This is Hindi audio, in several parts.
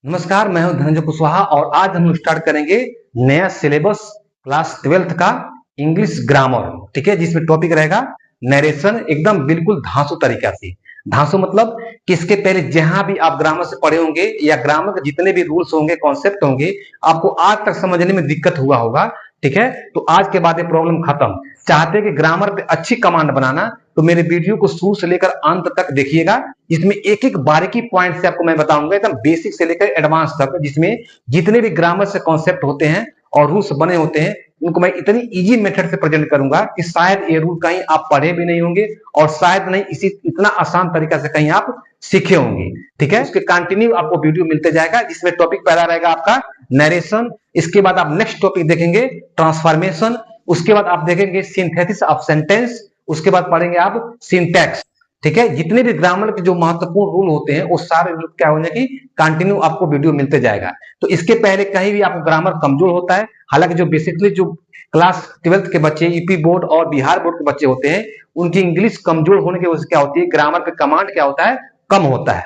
नमस्कार, मैं हूं धनंजय कुशवाहा और आज हम स्टार्ट करेंगे नया सिलेबस क्लास 12th का इंग्लिश ग्रामर। ठीक है, जिसमें टॉपिक रहेगा नरेशन, एकदम बिल्कुल धांसू तरीका से। धांसू मतलब कि इसके पहले जहां भी आप ग्रामर से पढ़े होंगे या ग्रामर के जितने भी रूल्स होंगे, कॉन्सेप्ट होंगे, आपको आज तक समझने में दिक्कत हुआ होगा। ठीक है, तो आज के बाद ये प्रॉब्लम खत्म। चाहते हैं कि ग्रामर पे अच्छी कमांड बनाना, तो मेरे वीडियो को शुरू से लेकर अंत तक देखिएगा। इसमें एक एक बारीकी पॉइंट से आपको मैं बताऊंगा, एकदम बेसिक से लेकर एडवांस तक, जिसमें जितने भी ग्रामर से कॉन्सेप्ट होते हैं और रूल्स बने होते हैं, उनको मैं इतनी इजी मेथड से प्रेजेंट करूंगा कि शायद ये रूल कहीं आप पढ़े भी नहीं होंगे और शायद नहीं इसी इतना आसान तरीका से कहीं आप सीखे होंगे। ठीक है, उसके कंटिन्यू आपको वीडियो मिलते जाएगा, जिसमें टॉपिक पहला रहेगा आपका नरेशन। इसके बाद आप नेक्स्ट टॉपिक देखेंगे ट्रांसफॉर्मेशन। उसके बाद आप देखेंगे सिंथेसिस ऑफ सेंटेंस। उसके बाद पढ़ेंगे आप सिंटैक्स। ठीक है, जितने भी ग्रामर के जो महत्वपूर्ण रूल होते हैं वो सारे रूल क्या होने की कंटिन्यू आपको वीडियो मिलते जाएगा। तो इसके पहले कहीं भी आपको ग्रामर कमजोर होता है, हालांकि जो बेसिकली जो क्लास 12th के बच्चे, यूपी बोर्ड और बिहार बोर्ड के बच्चे होते हैं, उनकी इंग्लिश कमजोर होने की वजह से क्या होती है, ग्रामर पे कमांड क्या होता है, कम होता है।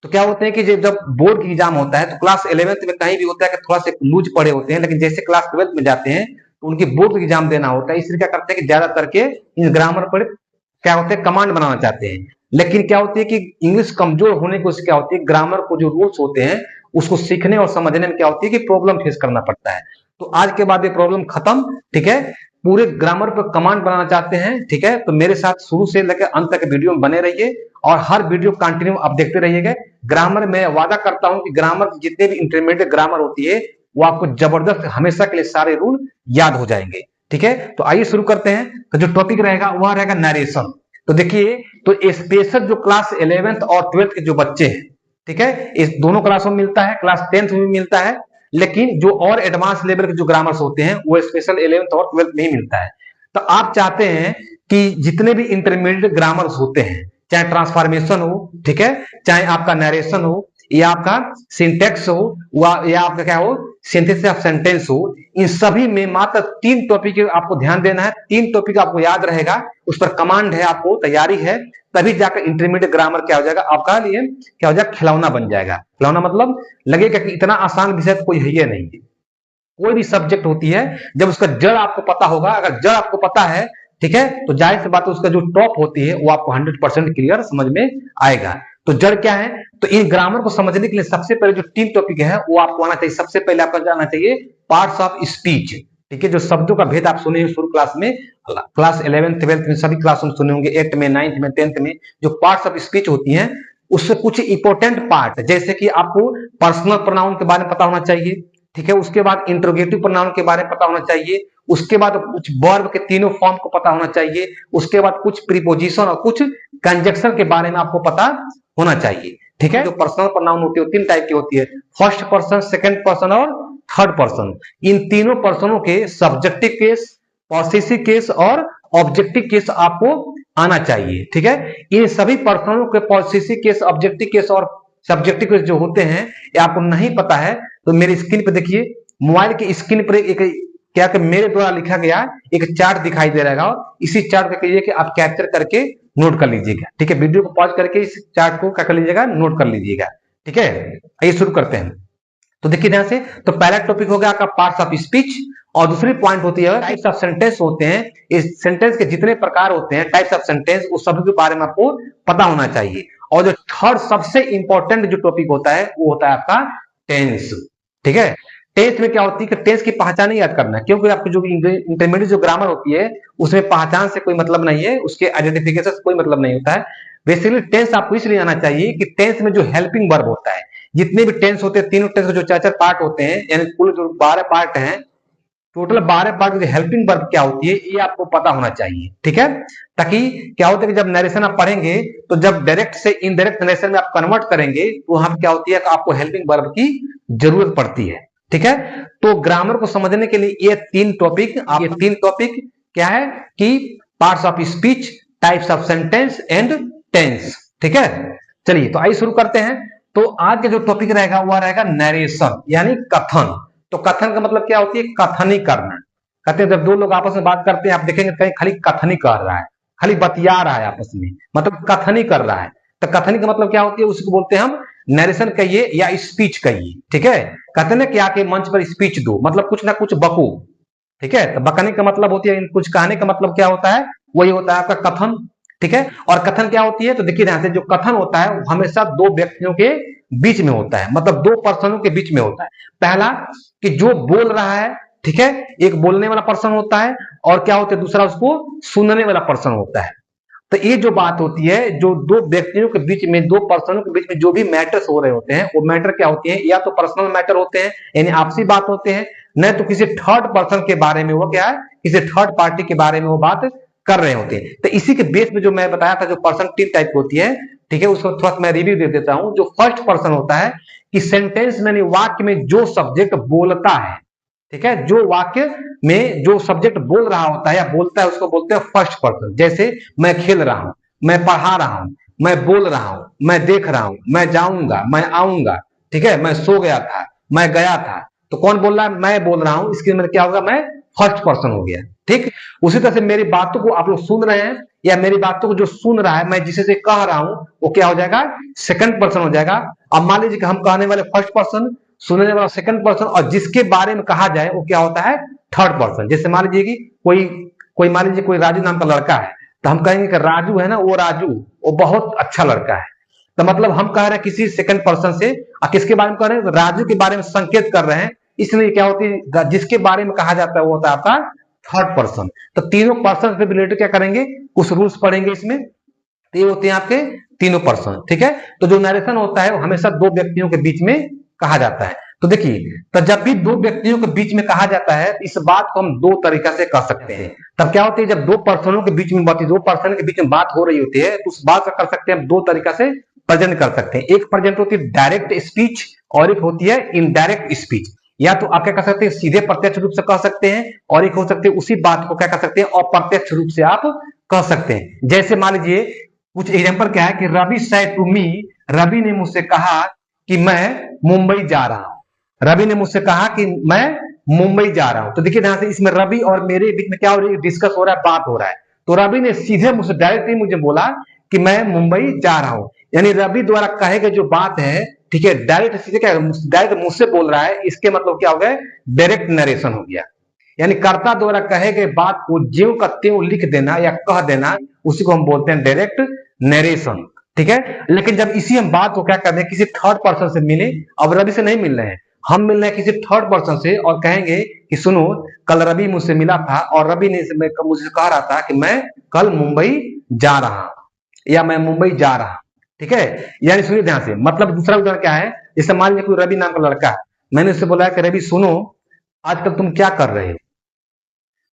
तो क्या होते हैं कि जब बोर्ड की एग्जाम होता है तो क्लास 11th में कहीं भी होता है कि थोड़ा सा लूज पड़े होते हैं, लेकिन जैसे क्लास 12th में जाते हैं तो उनकी बोर्ड की एग्जाम देना होता है, इसलिए क्या करते हैं कि ज्यादातर के इन ग्रामर पर क्या होते हैं, कमांड बनाना चाहते हैं। लेकिन क्या होती है कि इंग्लिश कमजोर होने की वजह क्या होती है, ग्रामर को जो रूल्स होते हैं उसको सीखने और समझने में क्या होती है कि प्रॉब्लम फेस करना पड़ता है। तो आज के बाद ये प्रॉब्लम खत्म। ठीक है, पूरे ग्रामर पर कमांड बनाना चाहते हैं, ठीक है, तो मेरे साथ शुरू से लेकर अंत तक वीडियो में बने रहिए और हर वीडियो कंटिन्यू आप देखते रहिएगा। ग्रामर में वादा करता हूं कि ग्रामर की जितने भी इंटरमीडिएट ग्रामर होती है वो आपको जबरदस्त हमेशा के लिए सारे रूल याद हो जाएंगे। ठीक है, तो आइए शुरू करते हैं। तो जो टॉपिक रहेगा वह रहेगा नरेशन। तो देखिए, तो स्पेशल जो क्लास 11th और 12th के जो बच्चे हैं, ठीक है, इस दोनों क्लासों में मिलता है, क्लास 10th में भी मिलता है, लेकिन जो और एडवांस लेवल के जो ग्रामर्स होते हैं वो स्पेशल 11th और 12th में ही मिलता है। तो आप चाहते हैं कि जितने भी इंटरमीडिएट ग्रामर्स होते हैं, चाहे ट्रांसफॉर्मेशन हो, ठीक है, चाहे आपका नरेशन हो, या आपका सिंटेक्स हो, या आपका क्या हो, सिंथेसिस ऑफ सेंटेंस हो, इन सभी में मात्र 3 टॉपिक आपको ध्यान देना है। 3 टॉपिक आपको याद रहेगा, उस पर कमांड है, आपको तैयारी है, तभी जाकर इंटरमीडिएट ग्रामर क्या हो जाएगा, आपका लिए क्या हो जाएगा, खिलौना बन जाएगा। खिलौना मतलब लगेगा कि इतना आसान विषय तो कोई है ही नहीं। कोई भी सब्जेक्ट होती है, जब उसका जड़ आपको पता होगा, अगर जड़ आपको पता है, ठीक है, तो जाहिर सी बात है उसका जो टॉप होती है वो आपको 100% क्लियर समझ में आएगा। तो जड़ क्या है, तो इन ग्रामर को समझने के लिए सबसे पहले जो 3 टॉपिक है वो आपको आना चाहिए। सबसे पहले आपको जाना चाहिए पार्ट्स ऑफ स्पीच। ठीक है, जो शब्दों का भेद आप सुने शुरू क्लास में, क्लास 11th 12th में सभी क्लास में सुने होंगे, 8th में 9th में 10th में जो पार्ट्स ऑफ स्पीच होती हैं, उससे कुछ इंपॉर्टेंट पार्ट, जैसे कि आपको पर्सनल प्रोनाउन के बारे में पता होना चाहिए। ठीक है, उसके बाद इंट्रोगेटिव प्रोनाउन के बारे में पता होना चाहिए। उसके बाद कुछ वर्ब के तीनों फॉर्म को पता होना चाहिए। उसके बाद कुछ प्रीपोजिशन और कुछ कंजक्शन के बारे में आपको पता होना चाहिए। ठीक है, जो पर्सनल प्रोनाउन होती है 3 टाइप की होती है, फर्स्ट पर्सन, सेकंड पर्सन और थर्ड पर्सन। इन तीनों पर्सनों के सब्जेक्टिव केस, पॉसेसिव केस और ऑब्जेक्टिव केस आपको आना चाहिए। ठीक है, इन सभी पर्सनों के पॉसेसिव केस, ऑब्जेक्टिव केस और सब्जेक्टिव केस जो होते हैं, ये आपको नहीं पता है तो मेरी स्क्रीन पे देखिए, मोबाइल की स्क्रीन पर एक क्या कि मेरे द्वारा लिखा गया एक चार्ट दिखाई दे रहा है, इसी चार्ट को कहिए कि आप कैप्चर करके नोट कर लीजिएगा। ठीक है, वीडियो को पॉज करके इस चार्ट को क्या कर लीजिएगा, नोट कर लीजिएगा। ठीक है, आइए शुरू करते हैं। तो देखिए ध्यान से, तो पहला टॉपिक हो गया आपका पार्ट्स ऑफ स्पीच, और दूसरी पॉइंट होती है टाइप्स ऑफ सेंटेंस होते हैं। इस सेंटेंस के जितने प्रकार होते हैं, टाइप्स ऑफ सेंटेंस, उस सभी के बारे में आपको पता होना चाहिए। और जो थर्ड सबसे इंपॉर्टेंट जो टॉपिक होता है वो होता है आपका टेंस। ठीक है, टेंस में क्या होती है कि टेंस की पहचान याद करना है, क्योंकि आपकी जो इंटरमीडिएट जो ग्रामर होती है उसमें पहचान से कोई मतलब नहीं है, उसके आइडेंटिफिकेशन से कोई मतलब नहीं होता है। बेसिकली टेंस आपको इसलिए आना चाहिए कि टेंस में जो हेल्पिंग वर्ब होता है, जितने भी टेंस होते हैं, तीनों टेंस के जो 4-4 पार्ट होते हैं, यानी कुल जो 12 पार्ट हैं, टोटल 12 पार्ट में हेल्पिंग वर्ब क्या होती है ये आपको पता होना चाहिए। ठीक है, ताकि क्या होता है कि जब नरेशन आप पढ़ेंगे तो जब डायरेक्ट से इनडायरेक्ट नरेशन में आप कन्वर्ट करेंगे तो वहां क्या होती है कि आपको हेल्पिंग वर्ब की जरूरत पड़ती है। ठीक है, तो ग्रामर को समझने के लिए ये 3 टॉपिक, ये 3 टॉपिक क्या है कि parts of speech, types of sentence and tense. ठीक है, चलिए तो आइए शुरू करते हैं। तो आज का जो टॉपिक रहेगा वह रहेगा नरेशन, यानी कथन। तो कथन का मतलब क्या होती है, कथनी करना। कहते हैं जब 2 लोग आपस में बात करते हैं, आप देखेंगे कहीं खाली कथनी कर रहा है, खाली बतिया रहा है आपस में, मतलब कथनी कर रहा है। तो कथनी का मतलब क्या होती है, उसको बोलते हैं हम नरेशन कहिए या स्पीच कहिए, ठीक है। कहते हैं ना कि आके मंच पर स्पीच दो, मतलब कुछ ना कुछ बको, ठीक है। तो बकने का मतलब होती है, कुछ कहने का मतलब क्या होता है, वही होता है आपका कथन, ठीक है। और कथन क्या होती है, तो देखिए ध्यान से, जो कथन होता है वो हमेशा दो व्यक्तियों के बीच में होता है, मतलब दो पर्सनों के बीच में होता है। पहला कि जो बोल रहा है, ठीक है, एक बोलने वाला पर्सन होता है, और क्या होता है दूसरा उसको सुनने वाला पर्सन होता है। तो ये जो बात होती है, जो दो व्यक्तियों के बीच में, दो पर्सनों के बीच में जो भी मैटर्स हो रहे होते हैं, वो मैटर क्या होते हैं, या तो पर्सनल मैटर होते हैं यानी आपसी बात होते हैं, न तो किसी थर्ड पर्सन के बारे में, वो क्या है, किसी थर्ड पार्टी के बारे में वो बात कर रहे होते हैं। तो इसी के बेस में जो मैं बताया था, जो पर्सन तीन टाइप की होती है, ठीक है, उसको थोड़ा मैं रिव्यू दे देता हूं। जो फर्स्ट पर्सन होता है कि सेंटेंस यानी वाक्य में जो सब्जेक्ट बोलता है, ठीक है, जो वाक्य में जो सब्जेक्ट बोल रहा होता है या बोलता है, उसको बोलते हैं फर्स्ट पर्सन। जैसे मैं खेल रहा हूं, मैं पढ़ा रहा हूं, मैं बोल रहा हूं, मैं देख रहा हूं, मैं जाऊंगा, मैं आऊंगा, ठीक है, मैं सो गया था, मैं गया था। तो कौन बोल रहा है, मैं बोल रहा हूं, इसके अंदर क्या होगा, मैं फर्स्ट पर्सन हो गया, ठीक। उसी तरह से मेरी बातों को आप लोग सुन रहे हैं, या मेरी बातों को जो सुन रहा है, मैं जिसे से कह रहा हूं, वो क्या हो जाएगा, सेकंड पर्सन हो जाएगा। अब मान लीजिए कि हम कहने वाले फर्स्ट पर्सन, सुनने वाला सेकंड पर्सन, और जिसके बारे में कहा जाए वो क्या होता है, थर्ड पर्सन। जैसे मान लीजिए कि कोई कोई मान लीजिए कोई राजू नाम का लड़का है, तो हम कहेंगे कि राजू है ना, वो राजू, वो बहुत अच्छा लड़का है। तो मतलब हम कह रहे हैं किसी सेकंड पर्सन से, और किसके बारे में कह रहे हैं, राजू के बारे में संकेत कर रहे हैं। इसलिए क्या होती है, जिसके बारे में कहा जाता है वो होता है आपका थर्ड पर्सन। तो तीनों पर्सन से रिलेटेड क्या करेंगे, कुछ रूल्स पढ़ेंगे इसमें। तो ये होते हैं आपके तीनों पर्सन, ठीक है। तो जो नरेशन होता है वो हमेशा दो व्यक्तियों के बीच में कहा जाता है। तो देखिए, तो जब भी दो व्यक्तियों के बीच में कहा जाता है, इस बात को हम दो तरीका से कह सकते हैं। तब क्या होती है, जब दो पर्सनों के बीच में बात, दो पर्सन के बीच में बात हो रही होती है, तो उस बात का कर सकते हैं हम दो तरीका से प्रेजेंट कर सकते हैं। एक प्रेजेंट होती है डायरेक्ट स्पीच, और एक होती है इनडायरेक्ट स्पीच। या तो आप क्या कर सकते हैं, सीधे प्रत्यक्ष रूप से कह सकते हैं, और एक हो सकते हैं उसी बात को क्या कर सकते हैं, अप्रत्यक्ष रूप से आप कह सकते हैं। जैसे मान लीजिए कुछ एग्जाम्पल क्या है कि Ravi said to me, Ravi ने मुझसे कहा कि मैं मुंबई जा रहा हूं। रवि ने मुझसे कहा कि मैं मुंबई जा रहा हूं। तो देखिए ध्यान से, इसमें रवि और मेरे बीच में क्या हो रही है, डिस्कस हो रहा है, बात हो रहा है। तो रवि ने सीधे मुझसे डायरेक्टली मुझे बोला कि मैं मुंबई जा रहा हूं, यानी रवि द्वारा कहे गए जो बात है, ठीक है, डायरेक्ट सीधे क्या, डायरेक्ट मुझसे बोल रहा है, इसके मतलब क्या हो गया, डायरेक्ट नरेशन हो गया। यानी कर्ता द्वारा कहे गए बात को ज्यों का त्यों लिख देना या कह देना, उसी को हम बोलते हैं डायरेक्ट नरेशन, ठीक है। लेकिन जब इसी हम बात को क्या कर रहे हैं, किसी थर्ड पर्सन से मिले, अब रवि से नहीं मिल रहे हैं, हम मिल रहे हैं किसी थर्ड पर्सन से, और कहेंगे कि सुनो, कल रवि मुझसे मिला था और रवि ने मुझसे कह रहा था कि मैं कल मुंबई जा रहा हूं, या मैं मुंबई जा रहा हूं, ठीक है। यानी सुनिए ध्यान से, मतलब दूसरा उदाहरण क्या है, जैसे मान लीजिए कोई रवि नाम का लड़का है, मैंने उससे बोला कि रवि सुनो, आजकल तुम क्या कर रहे हो।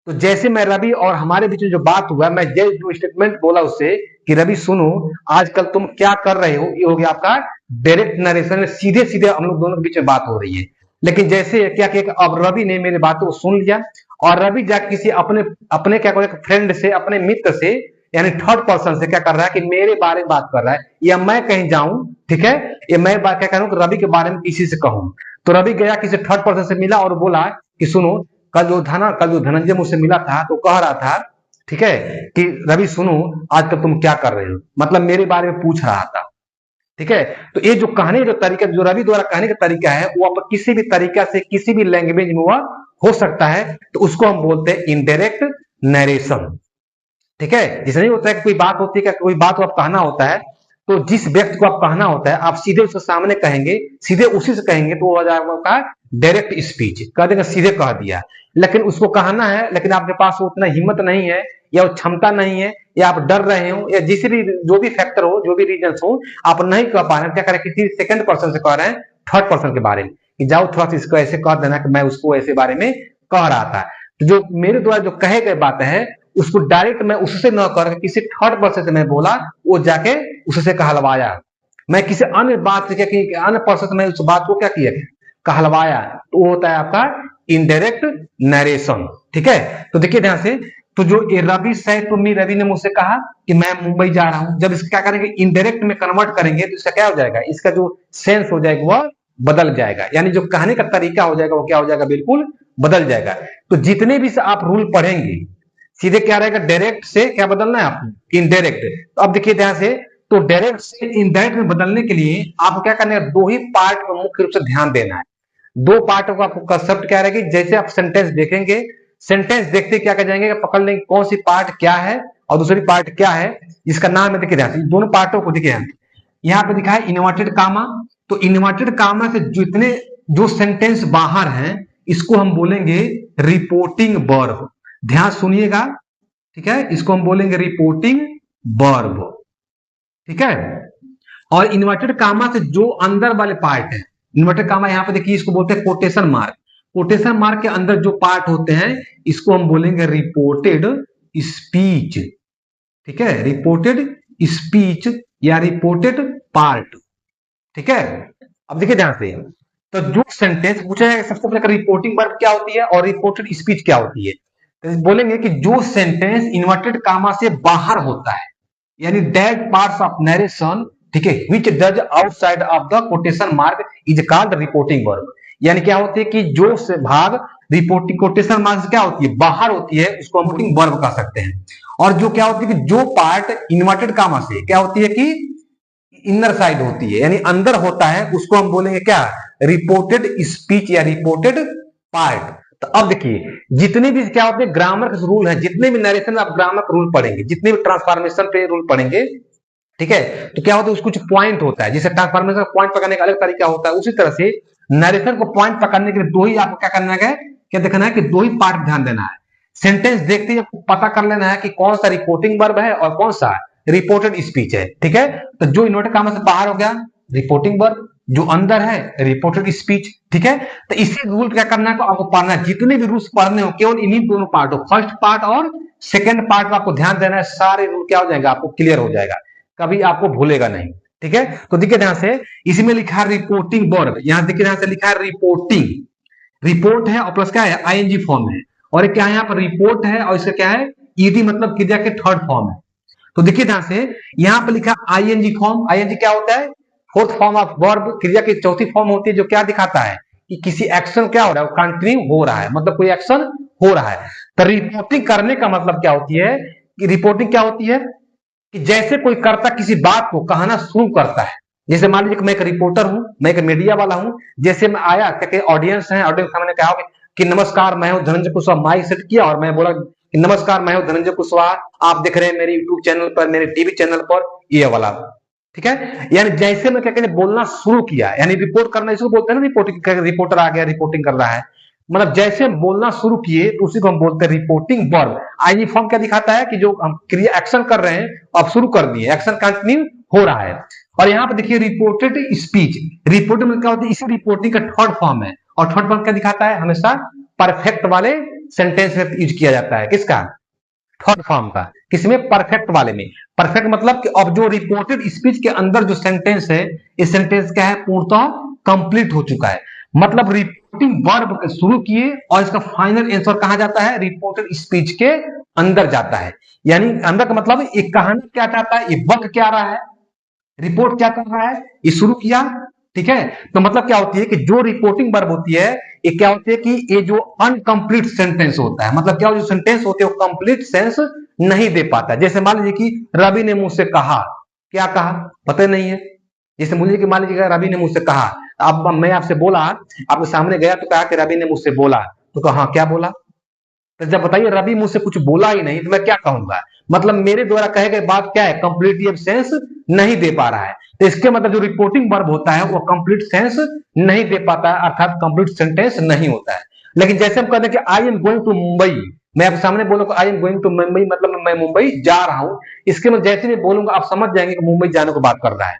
तो जैसे मैं रवि और हमारे बीच में जो बात हुआ, मैं जो स्टेटमेंट बोला उससे कि रवि सुनो, आजकल तुम क्या कर रहे हो, ये हो गया आपका डायरेक्ट नरेशन में, सीधे सीधे हम लोग दोनों के बीच में बात हो रही है। लेकिन जैसे क्या किया, अब रवि ने मेरी बातों को सुन लिया, और रवि जाके किसी अपने अपने क्या कर फ्रेंड से, अपने मित्र से, यानी थर्ड पर्सन से क्या कर रहा है कि मेरे बारे में बात कर रहा है, या मैं कहीं जाऊं, ठीक है, या मैं क्या करूं कि रवि के बारे में किसी से कहूं। तो रवि गया किसी थर्ड पर्सन से मिला और बोला कि सुनो, कल जो धनंजय मुझसे मिला था तो कह रहा था, ठीक है, कि रवि सुनो, आजकल तुम क्या कर रहे हो, मतलब मेरे बारे में पूछ रहा था, ठीक है। तो ये जो कहने जो तरीका, जो रवि द्वारा कहने का तरीका है, वो आप किसी भी तरीका से किसी भी लैंग्वेज में वह हो सकता है, तो उसको हम बोलते हैं इनडायरेक्ट नरेशन, ठीक है। जैसे नहीं होता है कि कोई बात होती है, कोई बात को आप कहना होता है, तो जिस व्यक्ति को आप कहना होता है, आप सीधे उसके सामने कहेंगे, सीधे उसी से कहेंगे, तो वो हो जाएगा डायरेक्ट स्पीच, कह देंगे सीधे कह दिया। लेकिन उसको कहना है, लेकिन आपके पास उतना हिम्मत नहीं है, या वो क्षमता नहीं है, या आप डर रहे हो, या जिस भी जो भी फैक्टर हो, जो भी रीजन हो, आप नहीं कह पा रहे हैं, क्या करें, किसी सेकंड पर्सन से कह रहे हैं, थर्ड पर्सन के बारे में, कि जाओ थोड़ा सा इसको ऐसे कह देना कि मैं उसको ऐसे बारे में कह रहा था। तो जो मेरे द्वारा जो कहे गए बातें हैं, उसको डायरेक्ट मैं उससे न कर किसी थर्ड पर्सन से मैं बोला, वो जाके उससे कहलवाया। मैं किसी अन्य बात से क्या, अन्य पर्सन से मैं उस बात को क्या किया, कहलवाया, तो वो होता है आपका इनडायरेक्ट नरेशन, ठीक है। तो देखिए ध्यान से, तो जो Ravi said to me, Ravi ने मुझसे कहा कि मैं मुंबई जा रहा हूं, जब इसका क्या करेंगे, इनडायरेक्ट में कन्वर्ट करेंगे, तो इसका क्या हो जाएगा, इसका जो सेंस हो जाएगा वह बदल जाएगा, यानी जो कहने का तरीका हो जाएगा वो क्या हो जाएगा, बिल्कुल बदल जाएगा। तो जितने भी आप रूल पढ़ेंगे, सीधे क्या रहेगा, डायरेक्ट से क्या बदलना है आपको, इनडायरेक्ट। तो अब देखिए ध्यान से, तो डायरेक्ट से इनडायरेक्ट में बदलने के लिए आपको क्या करना है, दो ही पार्ट पर मुख्य रूप से ध्यान देना है। दो पार्ट को आपको कंसेप्ट क्या रहेगी, जैसे आप सेंटेंस देखेंगे, सेंटेंस देखते क्या कर जाएंगे, पकड़ लेंगे कौन सी पार्ट क्या है और दूसरी पार्ट क्या है, इसका नाम है। देखिए ध्यान से दोनों पार्टों को देखिए, यहाँ पे दिखा है इन्वर्टेड कामा, तो इन्वर्टेड कामा से जितने जो सेंटेंस बाहर हैं इसको हम बोलेंगे रिपोर्टिंग वर्ब। ध्यान सुनिएगा, ठीक है, इसको हम बोलेंगे रिपोर्टिंग वर्ब, ठीक है। और इन्वर्टेड कामा से जो अंदर वाले पार्ट है, इन्वर्टेड कामा यहाँ पे देखिए इसको बोलते हैं कोटेशन मार्क, कोटेशन मार्क के अंदर जो पार्ट होते हैं इसको हम बोलेंगे रिपोर्टेड स्पीच, ठीक है, रिपोर्टेड स्पीच या रिपोर्टेड पार्ट, ठीक है। अब देखिए ध्यान से, तो जो सेंटेंस पूछा जाएगा सबसे पहले रिपोर्टिंग वर्ब क्या होती है और रिपोर्टेड स्पीच क्या होती है, तो बोलेंगे कि जो सेंटेंस इन्वर्टेड कामा से बाहर होता है, यानी दैट पार्ट्स ऑफ नरेशन, ठीक है, which does outside of the quotation mark is called reporting verb. यानी क्या होती है कि जो से भाग रिपोर्टिंग कोटेशन मार्क से क्या होती है, बाहर होती है, उसको हम रिपोर्टिंग वर्ब कह सकते हैं। और जो क्या होती है कि जो पार्ट इन्वर्टेड कामा से क्या होती है कि इनर साइड होती है, यानी अंदर होता है, उसको हम बोलेंगे क्या, रिपोर्टेड स्पीच या रिपोर्टेड पार्ट। तो अब देखिए जितने भी क्या होते हैं ग्रामर के रूल है, जितने भी नरेशन में आप ग्रामर के रूल पढ़ेंगे, जितने भी ट्रांसफॉर्मेशन पे रूल पढ़ेंगे, ठीक है, तो क्या होता है उसको कुछ पॉइंट होता है, जैसे ट्रांसफॉर्मेशन पॉइंट पकड़ने का अलग तरीका होता है, उसी तरह से नरेशन को पॉइंट पकड़ने के लिए दो ही आपको क्या करना है, क्या देखना है कि दो ही पार्ट ध्यान देना है। सेंटेंस देखते ही आपको पता कर लेना है कि कौन सा रिपोर्टिंग वर्ब है और कौन सा रिपोर्टेड स्पीच है, ठीक है। तो जो इन्वर्टेड कामा से बाहर हो गया रिपोर्टिंग वर्ब, जो अंदर है रिपोर्टेड स्पीच, ठीक है। तो इसी रूल क्या करना है, तो आपको पढ़ना है, जितने भी रूल्स पढ़ने हो केवल इन्हीं दोनों पार्ट हो, फर्स्ट पार्ट और सेकंड पार्ट में आपको ध्यान देना है, सारे रूल क्या हो जाएगा, आपको क्लियर हो जाएगा, कभी आपको भूलेगा नहीं, ठीक है। तो देखिए ध्यान से, इसमें लिखा है रिपोर्टिंग वर्ब, यहां देखिए ध्यान से लिखा है रिपोर्टिंग, रिपोर्ट है और प्लस क्या है आईएनजी फॉर्म है, और क्या है यहाँ पर रिपोर्ट है और इसका क्या है ईडी मतलब क्रिया के थर्ड फॉर्म है। तो देखिए ध्यान से यहाँ पर लिखा आईएनजी फॉर्म, आईएनजी क्या होता है, फोर्थ फॉर्म ऑफ वर्ब, क्रिया की चौथी फॉर्म होती है, जो क्या दिखाता है कि किसी एक्शन क्या हो रहा है, कंटिन्यू हो रहा है, मतलब कोई एक्शन हो रहा है। तो रिपोर्टिंग करने का मतलब क्या होती है कि रिपोर्टिंग क्या होती है कि जैसे कोई कर्ता किसी बात को कहना शुरू करता है, जैसे मान लीजिए मैं एक रिपोर्टर हूं, मैं एक मीडिया वाला हूं, जैसे मैं आया क्या ऑडियंस है, ऑडियंस सामने कहा कि नमस्कार मैं हूं धनंजय कुशवाहा, माइक सेट किया और मैं बोला कि नमस्कार मैं हूं धनंजय कुशवाहा, आप देख रहे हैं मेरे यूट्यूब चैनल पर, मेरे टीवी चैनल पर, ये वाला, ठीक है। यानी जैसे मैं क्या कहते बोलना शुरू किया, यानी रिपोर्ट करना इसको बोलते हैं ना, रिपोर्टिंग, रिपोर्टर आ गया रिपोर्टिंग कर रहा है, मतलब जैसे हम बोलना शुरू किए तो उसी को हम बोलते हैं रिपोर्टिंग वर्ब। आईजी फॉर्म क्या दिखाता है कि जो हम क्रिया एक्शन कर रहे हैं अब शुरू कर दिए, एक्शन कंटिन्यू हो रहा है। और यहाँ पे देखिए रिपोर्टेड स्पीच, रिपोर्टिंग में क्या होती है, इसी रिपोर्टिंग का थर्ड फॉर्म है, और थर्ड फॉर्म क्या दिखाता है, हमेशा परफेक्ट वाले सेंटेंस में यूज किया जाता है, किसका, थर्ड फॉर्म का, किसमें, परफेक्ट वाले में। परफेक्ट मतलब कि अब जो रिपोर्टेड स्पीच के अंदर जो सेंटेंस है, इस सेंटेंस क्या है, पूर्णतः कंप्लीट हो चुका है, मतलब रिपोर्टिंग वर्ब शुरू किए और इसका फाइनल आंसर कहां जाता है, रिपोर्टेड स्पीच के अंदर जाता है। यानी अंदर का मतलब एक कहानी क्या चाहता है, ये बक क्या रहा है, रिपोर्ट क्या कर रहा है, ये शुरू किया, ठीक है। तो मतलब क्या होती है कि जो रिपोर्टिंग वर्ब होती है ये क्या होती है कि ये जो अनकंप्लीट सेंटेंस होता है, मतलब क्या जो सेंटेंस होते हैं वो कंप्लीट सेंस नहीं दे पाता। जैसे मान लीजिए कि रवि ने मुझसे कहा, क्या कहा पता नहीं है, जैसे मुझे कि मान लीजिए रवि ने मुझसे कहा, अब मैं आपसे बोला, आपके सामने गया तो कहा कि रवि ने मुझसे बोला, तो कहा हाँ क्या बोला, तो जब बताइए रवि मुझसे कुछ बोला ही नहीं तो मैं क्या कहूंगा, मतलब मेरे द्वारा कहे गए बात क्या है, कंप्लीट सेंस नहीं दे पा रहा है। तो इसके मतलब जो रिपोर्टिंग वर्ब होता है वो कंप्लीट सेंस नहीं दे पाता है, अर्थात कंप्लीट सेंटेंस नहीं होता है। लेकिन जैसे हम कहते हैं कि I am going to Mumbai, मैं आपके सामने बोलूंगा I am going to Mumbai, मतलब मैं मुंबई जा रहा हूं, इसके मैं जैसे भी बोलूंगा आप समझ जाएंगे कि मुंबई जाने को बात कर रहा है।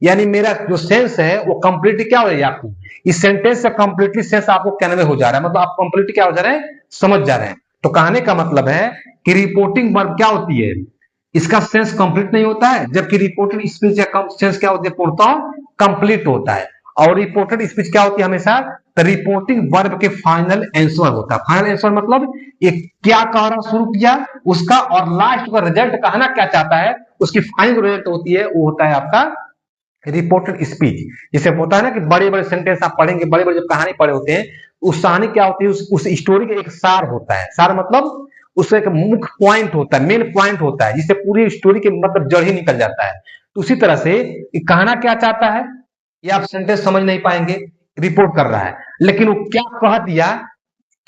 यानी मेरा जो सेंस है वो कंप्लीटली क्या हो रहा है, आपको इस सेंटेंस से कंप्लीटली सेंस आपको कन्वे हो जा रहा है, मतलब आप कंप्लीटली क्या हो जा रहे हैं, समझ जा रहे हैं। तो कहने का मतलब है कि रिपोर्टिंग वर्ब क्या होती है, इसका सेंस कंप्लीट नहीं होता है, जबकि रिपोर्टेड स्पीच का सेंस क्या होता है, पूर्णतः कंप्लीट होता है। और रिपोर्टेड स्पीच क्या होती है हमेशा, तो रिपोर्टिंग वर्ब के फाइनल आंसर होता है। फाइनल आंसर मतलब ये क्या कहना शुरू किया उसका, और लास्ट का रिजल्ट कहना क्या चाहता है उसकी फाइनल रिजल्ट होती है, वो होता है आपका रिपोर्टेड स्पीच। जैसे होता है ना कि बड़े बड़े सेंटेंस आप पढ़ेंगे, बड़े बड़े जब कहानी पढ़े होते हैं, उस कहानी क्या होती है, उस स्टोरी का एक सार होता है, सार मतलब उसका एक मुख्य पॉइंट होता है, मेन पॉइंट होता है, जिससे पूरी स्टोरी के मतलब जड़ ही निकल जाता है। तो उसी तरह से ये कहना क्या चाहता है, ये आप सेंटेंस समझ नहीं पाएंगे, रिपोर्ट कर रहा है, लेकिन वो क्या कह दिया,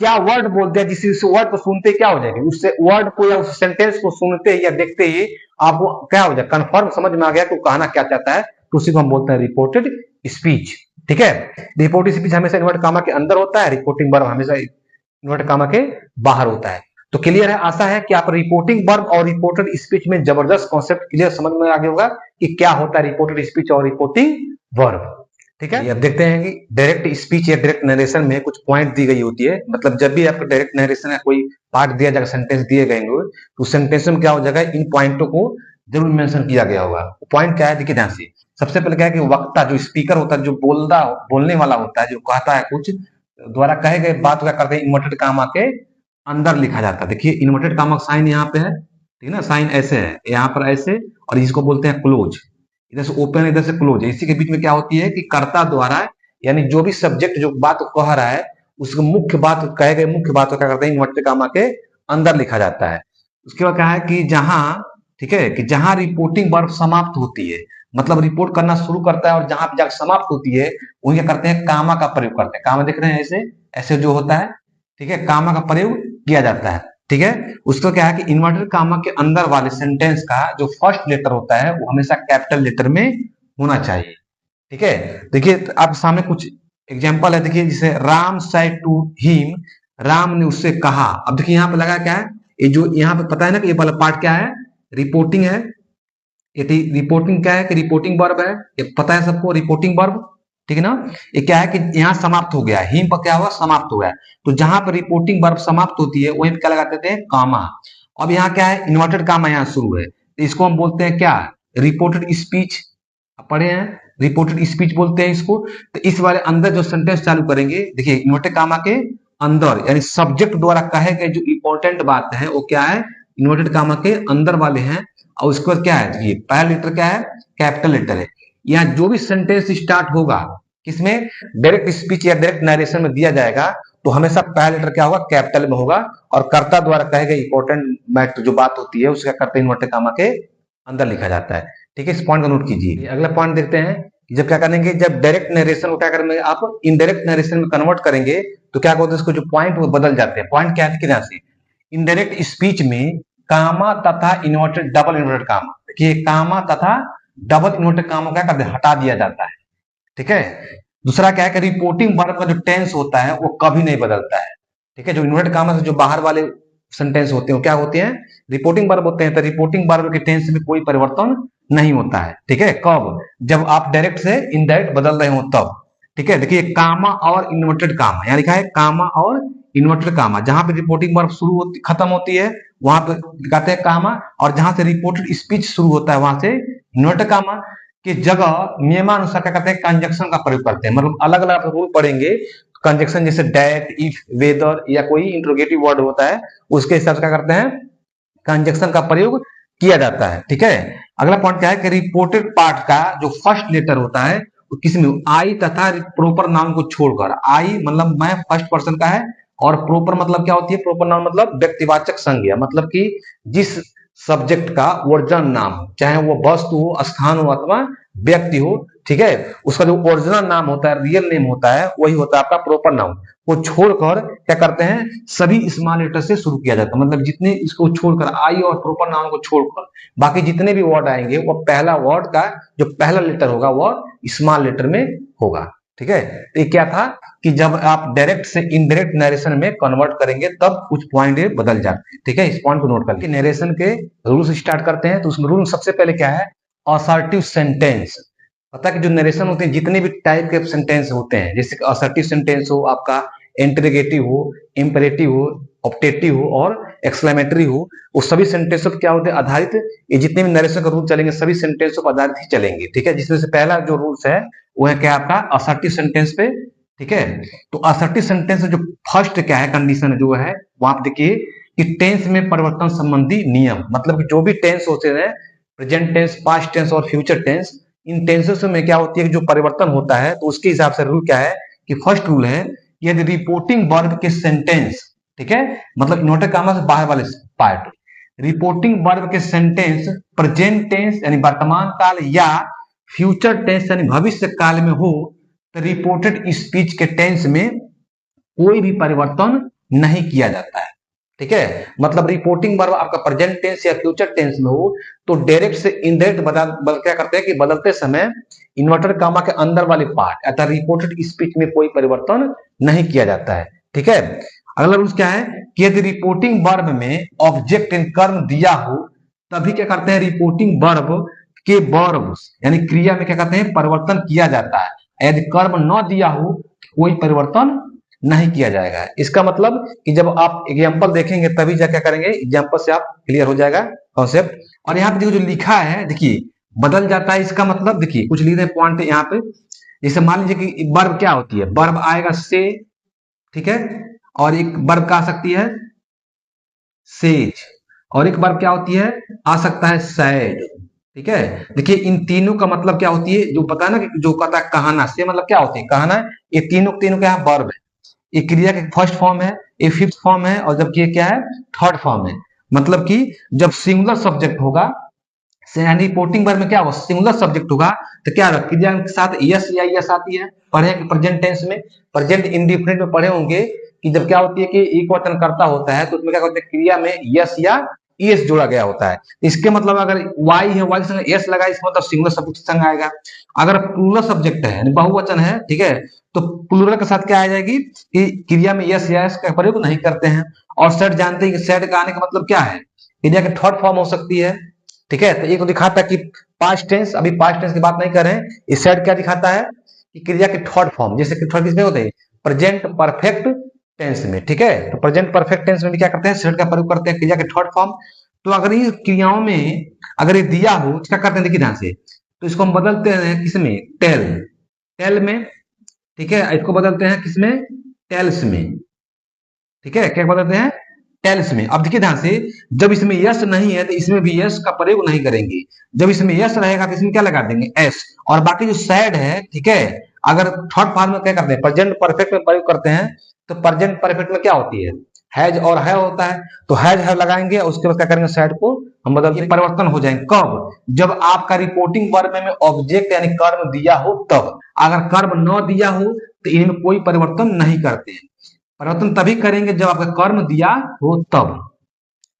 क्या वर्ड बोल दिया, जिस उस वर्ड को सुनते क्या हो जाएगी, उससे वर्ड को या उस सेंटेंस को सुनते ही या देखते ही आपको क्या हो जाए, कंफर्म समझ में आ गया कि वो कहना क्या चाहता है, तो उसी को हम बोलते हैं रिपोर्टेड स्पीच। ठीक है, रिपोर्टेड स्पीच हमेशा इन्वर्ट कामा के अंदर होता है, रिपोर्टिंग वर्ब हमेशा इन्वर्ट कामा के बाहर होता है। तो क्लियर है, आशा है कि आप रिपोर्टिंग वर्ब और रिपोर्टेड स्पीच में जबरदस्त कॉन्सेप्ट क्लियर समझ में आ गया होगा कि क्या होता है रिपोर्टेड स्पीच और रिपोर्टिंग वर्ब। ठीक है, अब देखते हैं कि डायरेक्ट स्पीच या डायरेक्ट नरेशन में कुछ पॉइंट दी गई होती है, मतलब जब भी आपको डायरेक्ट नरेशन या कोई पार्ट दिया जाएगा, सेंटेंस दिए गए होंगे, तो सेंटेंस में क्या हो जाएगा, इन पॉइंटों को जरूर मेंशन किया गया होगा। पॉइंट क्या है, देखिए ध्यान से। सबसे पहले क्या है कि वक्ता जो स्पीकर होता है, जो बोलने वाला होता है, जो कहता है कुछ, द्वारा कहे गए बात क्या करते हैं, इन्वर्टेड कामा के अंदर लिखा जाता है। देखिए इन्वर्टेड कामा का साइन यहाँ पे है, ठीक है ना, साइन ऐसे है, यहाँ पर ऐसे, और इसको बोलते हैं क्लोज, इधर से ओपन इधर से क्लोज है। इसी के बीच में क्या होती है कि कर्ता द्वारा, यानी जो भी सब्जेक्ट जो बात कह रहा है, उसको मुख्य बात कहे गए मुख्य बात को क्या करते हैं, इन्वर्टेड कामा के अंदर लिखा जाता है। उसके बाद क्या है कि जहां, ठीक है, कि जहां रिपोर्टिंग वर्ब समाप्त होती है, मतलब रिपोर्ट करना शुरू करता है और जहां पे जाकर समाप्त होती है, वही क्या करते हैं, कामा का प्रयोग करते हैं। कामा देख रहे हैं ऐसे ऐसे जो होता है, ठीक है, कामा का प्रयोग किया जाता है। ठीक है, उसको क्या है कि इन्वर्टेड कामा के अंदर वाले सेंटेंस का जो फर्स्ट लेटर होता है वो हमेशा कैपिटल लेटर में होना चाहिए। ठीक है, देखिए आप सामने कुछ एग्जांपल है, देखिए जैसे Ram said to him, Ram ने उससे कहा। अब देखिए यहाँ पे लगा क्या है, ये जो यहाँ पे पता है ना कि ये वाला पार्ट क्या है, रिपोर्टिंग है। ये रिपोर्टिंग क्या है कि रिपोर्टिंग वर्ब है, ये पता है सबको, रिपोर्टिंग वर्ब, ठीक है ना। ये क्या है कि यहाँ समाप्त हो गया, हिम पर क्या हुआ, समाप्त हो गया। तो जहां पर रिपोर्टिंग वर्ब समाप्त होती है वहीं पे क्या लगाते थे, कामा। अब यहाँ क्या है, इन्वर्टेड कामा यहाँ शुरू है, तो इसको हम बोलते हैं क्या, रिपोर्टेड स्पीच। पढ़े हैं, रिपोर्टेड स्पीच बोलते हैं इसको। तो इस वाले अंदर जो सेंटेंस चालू करेंगे, देखिए इन्वर्टेड कामा के अंदर, यानी सब्जेक्ट द्वारा कहे गए जो इंपॉर्टेंट बात है वो क्या है, इन्वर्टेड कामा के अंदर वाले हैं। और उसके बाद क्या है, ये पहला लेटर क्या है, कैपिटल लेटर है। यहाँ जो भी सेंटेंस स्टार्ट होगा किसमें, डायरेक्ट स्पीच या डायरेक्ट नरेशन में दिया जाएगा, तो हमेशा पहला लेटर क्या होगा, कैपिटल में होगा, और कर्ता द्वारा कहे गए इंपॉर्टेंट मैटर जो बात होती है उसका करते इन्वर्टेड कामा के अंदर लिखा जाता है। ठीक है, इस पॉइंट को नोट कीजिए। अगला पॉइंट देखते हैं, जब क्या करेंगे, जब डायरेक्ट नरेशन को क्या करेंगे आप इनडायरेक्ट नरेशन में कन्वर्ट करेंगे, तो क्या होता है, उसको जो पॉइंट वो बदल जाते हैं। पॉइंट क्या है, किधर से, इनडायरेक्ट स्पीच में कामा तथा इन्वर्टेड डबल इन्वर्टेड कामा, देखिए कामा तथा डबल इन्वर्टेड कामा क्या करते हैं, हटा दिया जाता है। ठीक है, दूसरा क्या है कि रिपोर्टिंग वर्ब का जो टेंस होता है वो कभी नहीं बदलता है। ठीक है, जो इन्वर्टेड कामा से जो बाहर वाले सेंटेंस होते हैं वो क्या होते हैं, रिपोर्टिंग वर्ब होते हैं। तो रिपोर्टिंग वर्ब के टेंस में कोई परिवर्तन नहीं होता है। ठीक है, कब, जब आप डायरेक्ट से इनडायरेक्ट बदल रहे हो तब। ठीक है, देखिए कामा और इन्वर्टेड कामा, यहाँ लिखा है कामा और इन्वर्टेड कामा, जहां पे रिपोर्टिंग वर्ब शुरू होती खत्म होती है वहां पे लिखाते हैं कामा, और जहां से रिपोर्टेड स्पीच शुरू होता है वहां से इन्वर्टेड कामा। की जगह नियमानुसार क्या करते हैं, कंजक्शन का प्रयोग करते हैं। मतलब अलग अलग रूल पढ़ेंगे, कंजक्शन जैसे डैट, इफ, वेदर या कोई इंट्रोगेटिव वर्ड होता है उसके हिसाब से क्या करते हैं, कंजक्शन का प्रयोग किया जाता है। ठीक है, अगला पॉइंट क्या है कि रिपोर्टेड पार्ट का जो फर्स्ट लेटर होता है किसमें, आई तथा प्रोपर नाउन को छोड़कर, आई मतलब मैं फर्स्ट पर्सन का है, और प्रोपर मतलब क्या होती है, प्रोपर नाउन मतलब व्यक्तिवाचक संज्ञा, मतलब कि जिस सब्जेक्ट का ओरिजिनल नाम, चाहे वो वस्तु हो, स्थान हो अथवा व्यक्ति हो, ठीक है, उसका जो ओरिजिनल नाम होता है, रियल नेम होता है, वही होता है आपका प्रोपर नाउन। वो छोड़कर क्या करते हैं, सभी स्मॉल लेटर से शुरू किया जाता है। मतलब जितने इसको छोड़कर, आई और प्रोपर नाउन को छोड़कर बाकी जितने भी वर्ड आएंगे वो पहला वर्ड का जो पहला लेटर होगा वो स्मॉल लेटर में होगा। ठीक है, तो ये क्या था कि जब आप डायरेक्ट से इनडायरेक्ट नरेशन में कन्वर्ट करेंगे तब कुछ पॉइंट ये बदल जाते हैं। ठीक है, इस पॉइंट को नोट करके नरेशन के रूल्स स्टार्ट करते हैं। तो उसमें रूल सबसे पहले क्या है, असर्टिव सेंटेंस। पता है कि जो नरेशन होते हैं जितने भी टाइप के सेंटेंस होते हैं, जैसे असर्टिव सेंटेंस हो, आपका इंटरोगेटिव हो, इंपरेटिव हो, ऑप्टेटिव हो और एक्सक्लेमेटरी हो, वो सभी सेंटेंस पर क्या होते हैं, आधारित, ये जितने भी नरेशन का रूल चलेंगे सभी सेंटेंसों पर आधारित ही चलेंगे। ठीक है, जिसमें से पहला जो रूल्स है वो है क्या आपका, असर्टिव सेंटेंस पे। ठीक है, तो असर्टिव सेंटेंस जो फर्स्ट क्या है, कंडीशन जो है वो आप देखिए कि टेंस में परिवर्तन संबंधी नियम, मतलब कि जो भी टेंस होते हैं, प्रेजेंट टेंस, पास्ट टेंस और फ्यूचर टेंस, इन टेंसेस में क्या होती है कि जो परिवर्तन होता है, तो उसके हिसाब से रूल क्या है कि फर्स्ट रूल है, यदि रिपोर्टिंग वर्ब के सेंटेंस, ठीक है, मतलब इन्वर्टेड कामा से बाहर वाले पार्ट, रिपोर्टिंग वर्ब के सेंटेंस प्रेजेंट टेंस यानी वर्तमान काल या फ्यूचर टेंस यानी भविष्य काल में हो तो रिपोर्टेड स्पीच के टेंस में कोई भी परिवर्तन नहीं किया जाता है। ठीक है, मतलब रिपोर्टिंग वर्ब आपका प्रेजेंट टेंस या फ्यूचर टेंस में हो तो डायरेक्ट से इनडायरेक्ट क्या करते हैं कि बदलते समय इन्वर्टर कामा के अंदर वाले पार्ट अर्थात रिपोर्टेड स्पीच में कोई परिवर्तन नहीं किया जाता है। ठीक है, अगला रूल्स क्या है कि यदि रिपोर्टिंग वर्ब में ऑब्जेक्ट एंड कर्म दिया हो तभी क्या करते हैं रिपोर्टिंग वर्ब के वर्ब यानी क्रिया में क्या करते हैं परिवर्तन किया जाता है। यदि कर्म न दिया हो कोई परिवर्तन नहीं किया जाएगा। इसका मतलब कि जब आप एग्जांपल देखेंगे तभी जा क्या करेंगे, एग्जांपल से आप क्लियर हो जाएगा कॉन्सेप्ट। और यहाँ पे देखो जो लिखा है देखिए बदल जाता है, इसका मतलब देखिए कुछ लिख रहे पॉइंट यहाँ पे। जैसे मान लीजिए कि वर्ब क्या होती है, वर्ब आएगा से, ठीक है, और एक वर्ब का आ सकती है सेज, और एक वर्ब क्या होती है आ सकता है सैड। ठीक है, देखिए इन तीनों का मतलब क्या होती है, जो पता है ना कि जो कहता है कहाना से मतलब क्या होती है कहाना, ये तीनों का यहाँ वर्ब है। ये क्रिया का फर्स्ट फॉर्म है, ये फिफ्थ फॉर्म है, और जबकि ये क्या है थर्ड फॉर्म है। मतलब कि जब सिंगुलर सब्जेक्ट होगा रिपोर्टिंग वर्ब में क्या होगा सिंगुलर सब्जेक्ट होगा तो क्या होगा क्रिया के साथ यस या यस आती है। पढ़े प्रेजेंट टेंस में, प्रेजेंट इंडिफिनिट में पढ़े होंगे कि जब क्या होती है कि एक वचन करता होता है तो उसमें क्या होता है क्रिया में यस या एस जोड़ा गया होता है। इसके मतलब अगर वाई है वाई संग एस लगा इसका मतलब सिंगुलर सब्जेक्ट संग आएगा। अगर प्लूरल सब्जेक्ट है यानी बहुवचन है, ठीक है, तो प्लूरल के साथ क्या आ जाएगी कि क्रिया में यस या एस का प्रयोग नहीं करते हैं। और सेट जानते हैं कि सेट का आने का मतलब क्या है क्रिया की थर्ड फॉर्म हो सकती है। ठीक है, तो एक तो दिखाता है कि पास्ट टेंस, अभी पास्ट टेंस की बात नहीं कर रहे हैं, इस साइड क्या दिखाता है कि क्रिया के थर्ड फॉर्म, जैसे कि थर्ड किसमें होते हैं प्रेजेंट परफेक्ट टेंस में। ठीक है, तो प्रेजेंट परफेक्ट टेंस में भी क्या करते हैं सेट का प्रयोग करते हैं क्रिया के थर्ड फॉर्म। तो अगर ये क्रियाओं में अगर ये दिया हो तो क्या करते हैं देखिए ध्यान से, तो इसको हम बदलते हैं किसमें टेल, टेल में। ठीक है, इसको बदलते हैं किसमें टेल्स में। ठीक है, क्या बदलते हैं टेल्स में। अब देखिए ध्यान से, जब इसमें यस नहीं है तो इसमें भी यस का प्रयोग नहीं करेंगे, जब इसमें यस रहेगा तो इसमें क्या लगा देंगे एस। और बाकी जो सैड है, ठीक है, अगर थर्ड फॉर्म में क्या करते हैं प्रेजेंट परफेक्ट में प्रयोग करते हैं तो प्रेजेंट परफेक्ट में क्या होती है हैज और है होता है, तो हैज है लगाएंगे और उसके बाद क्या करेंगे सैड को हम बदल देंगे, परिवर्तन हो जाएंगे। कब, जब आपका रिपोर्टिंग वर्ब में ऑब्जेक्ट यानी कर्म दिया हो तब। अगर कर्म न दिया हो तो इनमें कोई परिवर्तन नहीं करते हैं, परिवर्तन तभी करेंगे जब आपका कर्म दिया हो तब।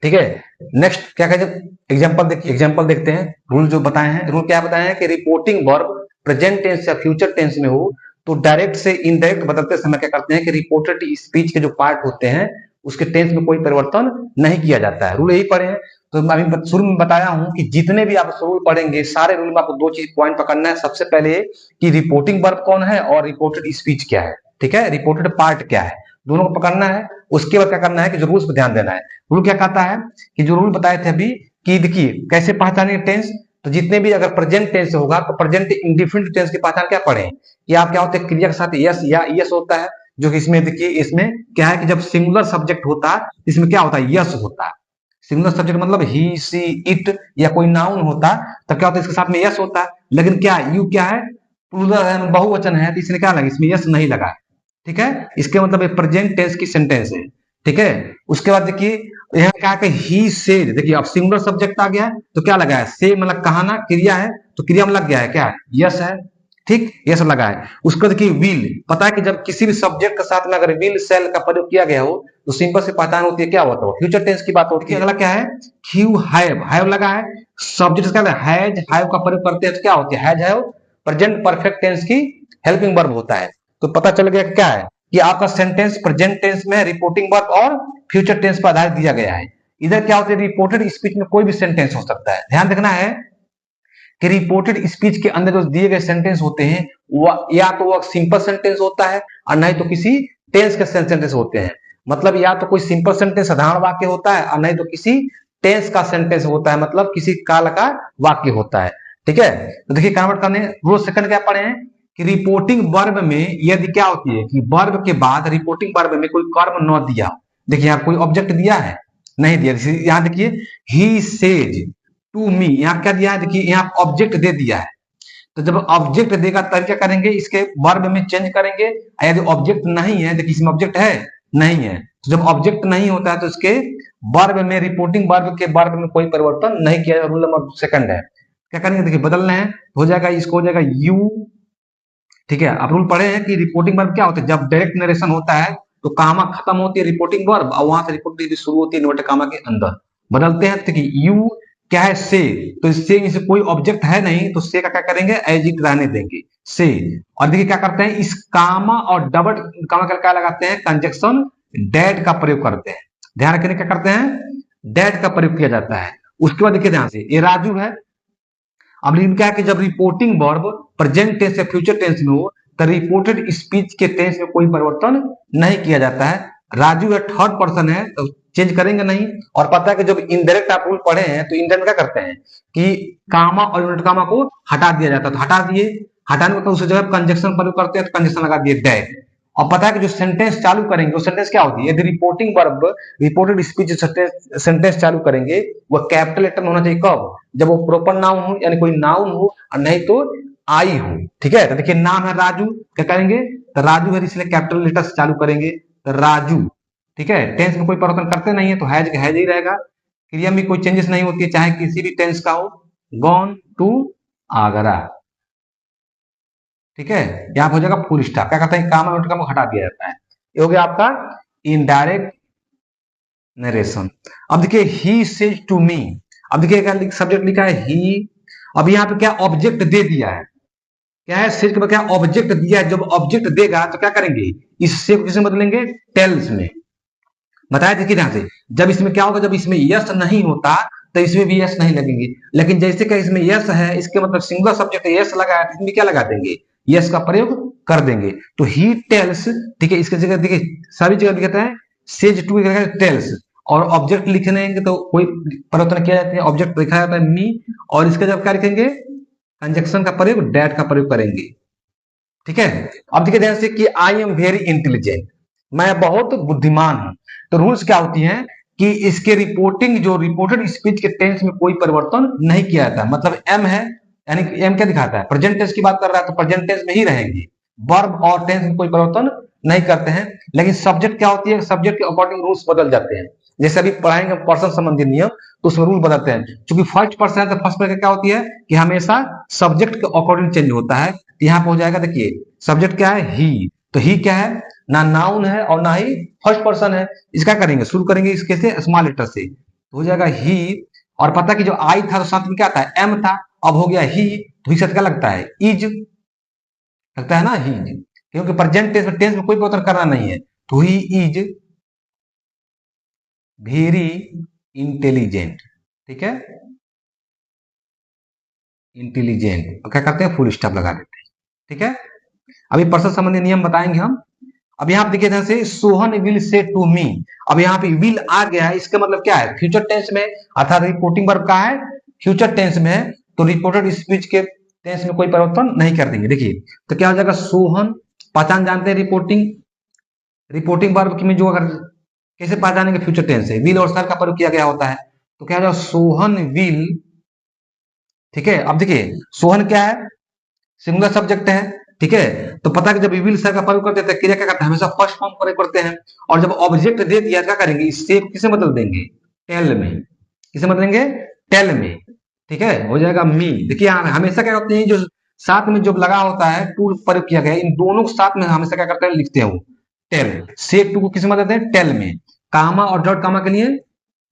ठीक है, नेक्स्ट क्या कहें एग्जांपल देखते हैं। रूल जो बताए हैं, रूल क्या बताए हैं कि रिपोर्टिंग वर्ब प्रेजेंट टेंस या फ्यूचर टेंस में हो तो डायरेक्ट से इनडायरेक्ट बदलते समय क्या करते हैं कि रिपोर्टेड स्पीच के जो पार्ट होते हैं उसके टेंस में कोई परिवर्तन नहीं किया जाता है। रूल यही पढ़े हैं। तो अभी शुरू में बताया हूं कि जितने भी आप रूल पढ़ेंगे सारे रूल में आपको दो चीज पॉइंट पकड़ना है। सबसे पहले कि रिपोर्टिंग वर्ब कौन है और रिपोर्टेड स्पीच क्या है। ठीक है, रिपोर्टेड पार्ट क्या है, दोनों को पकड़ना है। उसके बाद क्या करना है कि जो रूल्स पर ध्यान देना है। रूल क्या कहता है कि जो रूल बताए थे अभी कि देखिए कैसे पहचाने टेंस, तो जितने भी अगर प्रेजेंट टेंस होगा तो प्रेजेंट इंडिफिनिट टेंस की पहचान क्या पढ़े कि आप क्या होते हैं क्रिया के साथ यस या यस होता है, जो कि इसमें देखिए इसमें क्या है कि जब सिंगुलर सब्जेक्ट होता है इसमें क्या होता है यस होता है। सिंगुलर सब्जेक्ट मतलब ही सी इट या कोई नाउन होता तब क्या होता है इसके साथ में यस होता है। लेकिन क्या यू क्या है प्लूरल है बहुवचन है तो इसने क्या लगा इसमें यस नहीं लगा। ठीक है, इसके मतलब प्रेजेंट टेंस की सेंटेंस है। ठीक है, उसके बाद देखिए यहाँ क्या है ही सेड, देखिए अब सिंगुलर सब्जेक्ट आ गया है तो क्या लगा है से मतलब कहाना क्रिया है तो क्रिया में लग गया है क्या यस है। ठीक, यस लगा है। उसको देखिए विल, पता है कि जब किसी भी सब्जेक्ट के साथ में अगर विल सेल का प्रयोग किया गया हो तो सिंपल से पहचान होती है क्या होता है फ्यूचर टेंस की बात होती है। अगला क्या है यू हैव लगा है, सब्जेक्ट का हैज हैव का प्रयोग करते हैं तो क्या होती है has have present perfect tense की हेल्पिंग वर्ब होता है। तो पता चल गया क्या है कि आपका सेंटेंस प्रेजेंट टेंस में रिपोर्टिंग वर्ब और फ्यूचर टेंस पर आधारित दिया गया है। इधर क्या होता है रिपोर्टेड स्पीच में कोई भी सेंटेंस हो सकता है। ध्यान रखना है कि रिपोर्टेड स्पीच के अंदर जो दिए गए सेंटेंस होते हैं या तो वो सिंपल सेंटेंस होता है और नहीं तो किसी टेंस के सेंटेंस होते हैं। मतलब या तो कोई सिंपल सेंटेंस साधारण वाक्य होता है और नहीं तो किसी टेंस का सेंटेंस होता है, मतलब किसी काल का वाक्य होता है। ठीक है, तो देखिए कन्वर्ट करने रूल सेकंड क्या पढ़े हैं कि रिपोर्टिंग वर्ब में यदि क्या होती है कि वर्ब के बाद रिपोर्टिंग वर्ब में कोई कर्म न दिया, देखिए यहाँ कोई ऑब्जेक्ट दिया है नहीं दिया, यहाँ देखिए ही सेज टू मी, यहाँ क्या दिया है देखिए यहाँ ऑब्जेक्ट दे दिया है। तो जब ऑब्जेक्ट देगा तब क्या करेंगे इसके वर्ब में चेंज करेंगे। यदि ऑब्जेक्ट नहीं है देखिए इसमें ऑब्जेक्ट है नहीं है। तो जब ऑब्जेक्ट नहीं होता है तो इसके वर्ब में, रिपोर्टिंग वर्ब के वर्ब में कोई परिवर्तन नहीं किया। रूल नंबर सेकंड है, क्या करेंगे देखिए, बदलना है, हो जाएगा, इसको हो जाएगा यू। ठीक है, आप रूल पढ़े हैं कि रिपोर्टिंग वर्ब क्या होता है, जब डायरेक्ट नरेशन होता है तो कामा खत्म होती है रिपोर्टिंग वर्ब और वहां से रिपोर्टिंग शुरू होती है इन्वर्टेड कामा के अंदर। बदलते हैं, तो यू क्या है, से, तो इससे इसे कोई ऑब्जेक्ट है नहीं तो से का क्या करेंगे, एज इट रहने देंगे, से। और देखिए क्या करते हैं, इस कामा और डबल कामा का क्या लगाते हैं, कंजक्शन डेट का प्रयोग करते हैं। ध्यान रखने क्या करते हैं, डेट का प्रयोग किया जाता है। उसके बाद देखिए ध्यान से, ये राजू है। अब लेकिन क्या है कि जब रिपोर्टिंग वर्ब प्रेजेंट टेंस या फ्यूचर टेंस में हो तो रिपोर्टेड स्पीच के टेंस में कोई परिवर्तन नहीं किया जाता है। राजू है, थर्ड पर्सन है तो चेंज करेंगे नहीं। और पता है कि जब इनडायरेक्ट आप रूल पढ़े हैं तो इनडायरेक्ट क्या करते हैं कि कामा और यूनिट कामा को हटा दिया जाता है, तो हटा दिए, हटाने को उस जगह कंजक्शन प्रयोग करते हैं तो कंजक्शन लगा दिए डेट। और पता है कि जो सेंटेंस चालू करेंगे वो सेंटेंस क्या होती है, यदि reporting verb reported speech sentence चालू करेंगे वो कैपिटल लेटर में होना चाहिए, कब, जब वो प्रॉपर नाउन हो यानी कोई नाउन हो और नहीं तो आई हो। ठीक है, तो देखिए नाम है राजू, क्या करेंगे, तो राजू है इसलिए कैपिटल लेटर से चालू करेंगे, तो राजू। ठीक है, टेंस में कोई परिवर्तन करते नहीं है तो हैज ही रहेगा। क्रिया में कोई चेंजेस नहीं होती है चाहे किसी भी टेंस का हो। Gone to Agra. ठीक है, यहाँ पे हो जाएगा फुल स्टॉप। क्या कहते हैं, कामा और को हटा दिया जाता है। ये हो गया आपका इनडायरेक्ट नरेशन। अब देखिए ही सेज टू मी। अब देखिए क्या सब्जेक्ट लिखा है ही। अब यहाँ पे क्या ऑब्जेक्ट दे दिया है, क्या है, सेज के बाद क्या ऑब्जेक्ट दिया है। जब ऑब्जेक्ट देगा तो क्या करेंगे, इससे किसे बदलेंगे, टेल्स में। बताया देखिए ध्यान से, जब इसमें क्या होगा, जब इसमें यस नहीं होता तो इसमें भी यस नहीं लगेंगे, लेकिन जैसे कि इसमें यस है, इसके मतलब सिंगुलर सब्जेक्ट यस लगा है, इसमें क्या लगा देंगे, यस का प्रयोग कर देंगे। तो ही टेल्स, ठीक है, इसके जगह देखिए सभी जगह लिखता है सेज टू टेल्स। और ऑब्जेक्ट लिखने तो कोई परिवर्तन किया जाता है, ऑब्जेक्ट लिखा जाता है मी, और इसके जब क्या लिखेंगे, कंजक्शन का प्रयोग डेट का प्रयोग करेंगे। ठीक है, अब देखिए ध्यान से कि आई एम वेरी इंटेलिजेंट, मैं बहुत बुद्धिमान हूं। तो रूल्स क्या होती हैं कि इसके रिपोर्टिंग जो रिपोर्टेड स्पीच के टेंस में कोई परिवर्तन नहीं किया जाता। मतलब एम है, यानी एम क्या दिखाता है, प्रेजेंट टेंस की बात कर रहा है तो प्रेजेंट टेंस में ही रहेंगे, वर्ब और टेंस में कोई परिवर्तन नहीं करते हैं। लेकिन सब्जेक्ट क्या होती है, सब्जेक्ट के अकॉर्डिंग रूल्स बदल जाते हैं। जैसे अभी पढ़ाएंगे पर्सन संबंधी नियम तो उसमें रूल बदलते हैं। क्योंकि फर्स्ट पर्सन है तो फर्स्ट पर्सन क्या होती है कि हमेशा सब्जेक्ट के अकॉर्डिंग चेंज होता है। यहाँ पे हो जाएगा, देखिए सब्जेक्ट क्या है, ही, तो ही क्या है, ना नाउन है और ना ही फर्स्ट पर्सन है। इसका करेंगे, शुरू करेंगे इसके से स्मॉल लेटर से, तो हो जाएगा ही। और पता कि जो आई था तो साथ में क्या था, एम था, अब हो गया ही, तो साथ क्या लगता है, इज लगता है ना, ही, क्योंकि प्रेजेंट टेंस में कोई परिवर्तन करना नहीं है। तो ही इज वेरी इंटेलिजेंट। ठीक है, इंटेलिजेंट, और क्या करते हैं, फुल स्टॉप लगा देते हैं। ठीक है, अभी पर्सन संबंधी नियम बताएंगे हम। अब यहाँ पे देखिए ध्यान से, Sohan will say to me. अब यहाँ पे विल आ गया है, इसका मतलब क्या है, फ्यूचर टेंस में, अर्थात रिपोर्टिंग वर्ब का है, फ्यूचर टेंस में है, तो रिपोर्टेड स्पीच के टेंस में कोई परिवर्तन नहीं कर देंगे। देखिए तो क्या हो जाएगा, सोहन, पहचान जानते हैं रिपोर्टिंग, रिपोर्टिंग वर्ब में जो अगर कैसे पहचानेंगे, फ्यूचर टेंस है, विल और सर का प्रयोग किया गया होता है। तो क्या हो जाएगा, सोहन विल। ठीक है, अब देखिए सोहन क्या है, सिंगुलर सब्जेक्ट है। ठीक है, तो पता है कि जब विल सर का प्रयोग करते हैं क्रिया क्या करते हैं, हमेशा फर्स्ट फॉर्म प्रयोग करते हैं। और जब ऑब्जेक्ट दे दिया क्या करेंगे, इससे किसे बदल देंगे, टेल में, किसे बदलेंगे, टेल में। ठीक है, हो जाएगा मी। देखिए हमेशा क्या करते हैं, जो साथ में जो लगा होता है टू प्रयोग किया गया, इन दोनों को साथ में हमेशा क्या करते हैं, लिखते हैं वो टेल, से टू को किसे बदलते हैं, टेल में। कामा और डॉट कामा के लिए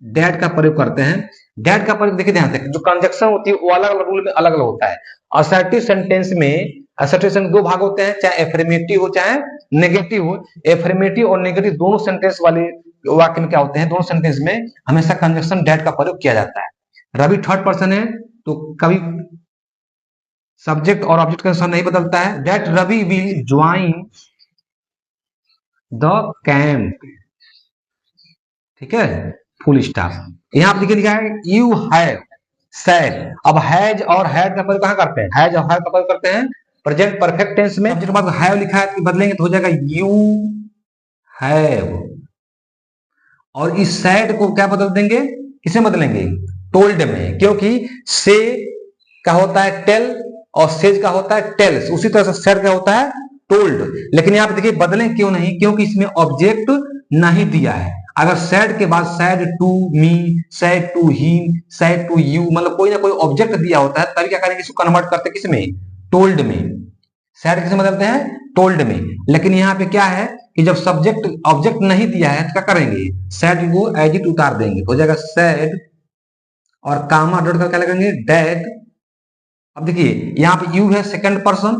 डेट का प्रयोग करते हैं। डेट का प्रयोग देखिए ध्यान से, जो कंजक्शन होती है वो अलग अलग रूल में अलग अलग होता है। असर्टिव सेंटेंस में, असर्टिव सेंटेंस दो भाग होते हैं, चाहे एफर्मेटिव हो चाहे नेगेटिव हो। एफर्मेटिव और नेगेटिव दोनों सेंटेंस वाले वाक्य में क्या होते हैं, दोनों सेंटेंस में हमेशा कंजक्शन डेट का प्रयोग किया जाता है। रवि थर्ड पर्सन है तो कभी सब्जेक्ट और ऑब्जेक्ट का नहीं बदलता है। That Ravi will join the camp. ठीक है, फुल स्टॉप। यहाँ पे देखिए लिखा है यू हैव सैड। अब हैज और हैड का प्रयोग कहां करते हैं, हैज और हैड का प्रयोग करते हैं प्रेजेंट परफेक्ट टेंस में। जब बाद हैव लिखा है तो बदलेंगे तो हो जाएगा यू हैव। और इस सैड को क्या बदल देंगे, किसे बदलेंगे, टोल्ड में, क्योंकि से का होता है टेल और सेज का होता है टेल्स, उसी तरह से सैड का होता है टोल्ड। लेकिन यहाँ पे देखिए बदलें क्यों नहीं, क्योंकि इसमें ऑब्जेक्ट नहीं दिया है, अगर सैड के बाद said to me, said to him, said to you, मतलब कोई ना कोई ऑब्जेक्ट दिया होता है, तभी क्या करेंगे, इसको कन्वर्ट करते किस में, टोल्ड में। सैड किसे बदलते हैं, टोल्ड में। लेकिन यहाँ पे क्या है कि जब सब्जेक्ट ऑब्जेक्ट नहीं दिया है तो क्या करेंगे, सैड को एज इट उतार देंगे, तो हो जाएगा सैड और कामा डॉट का क्या लगेंगे, डेड। अब देखिए यहाँ पे यू है सेकंड पर्सन,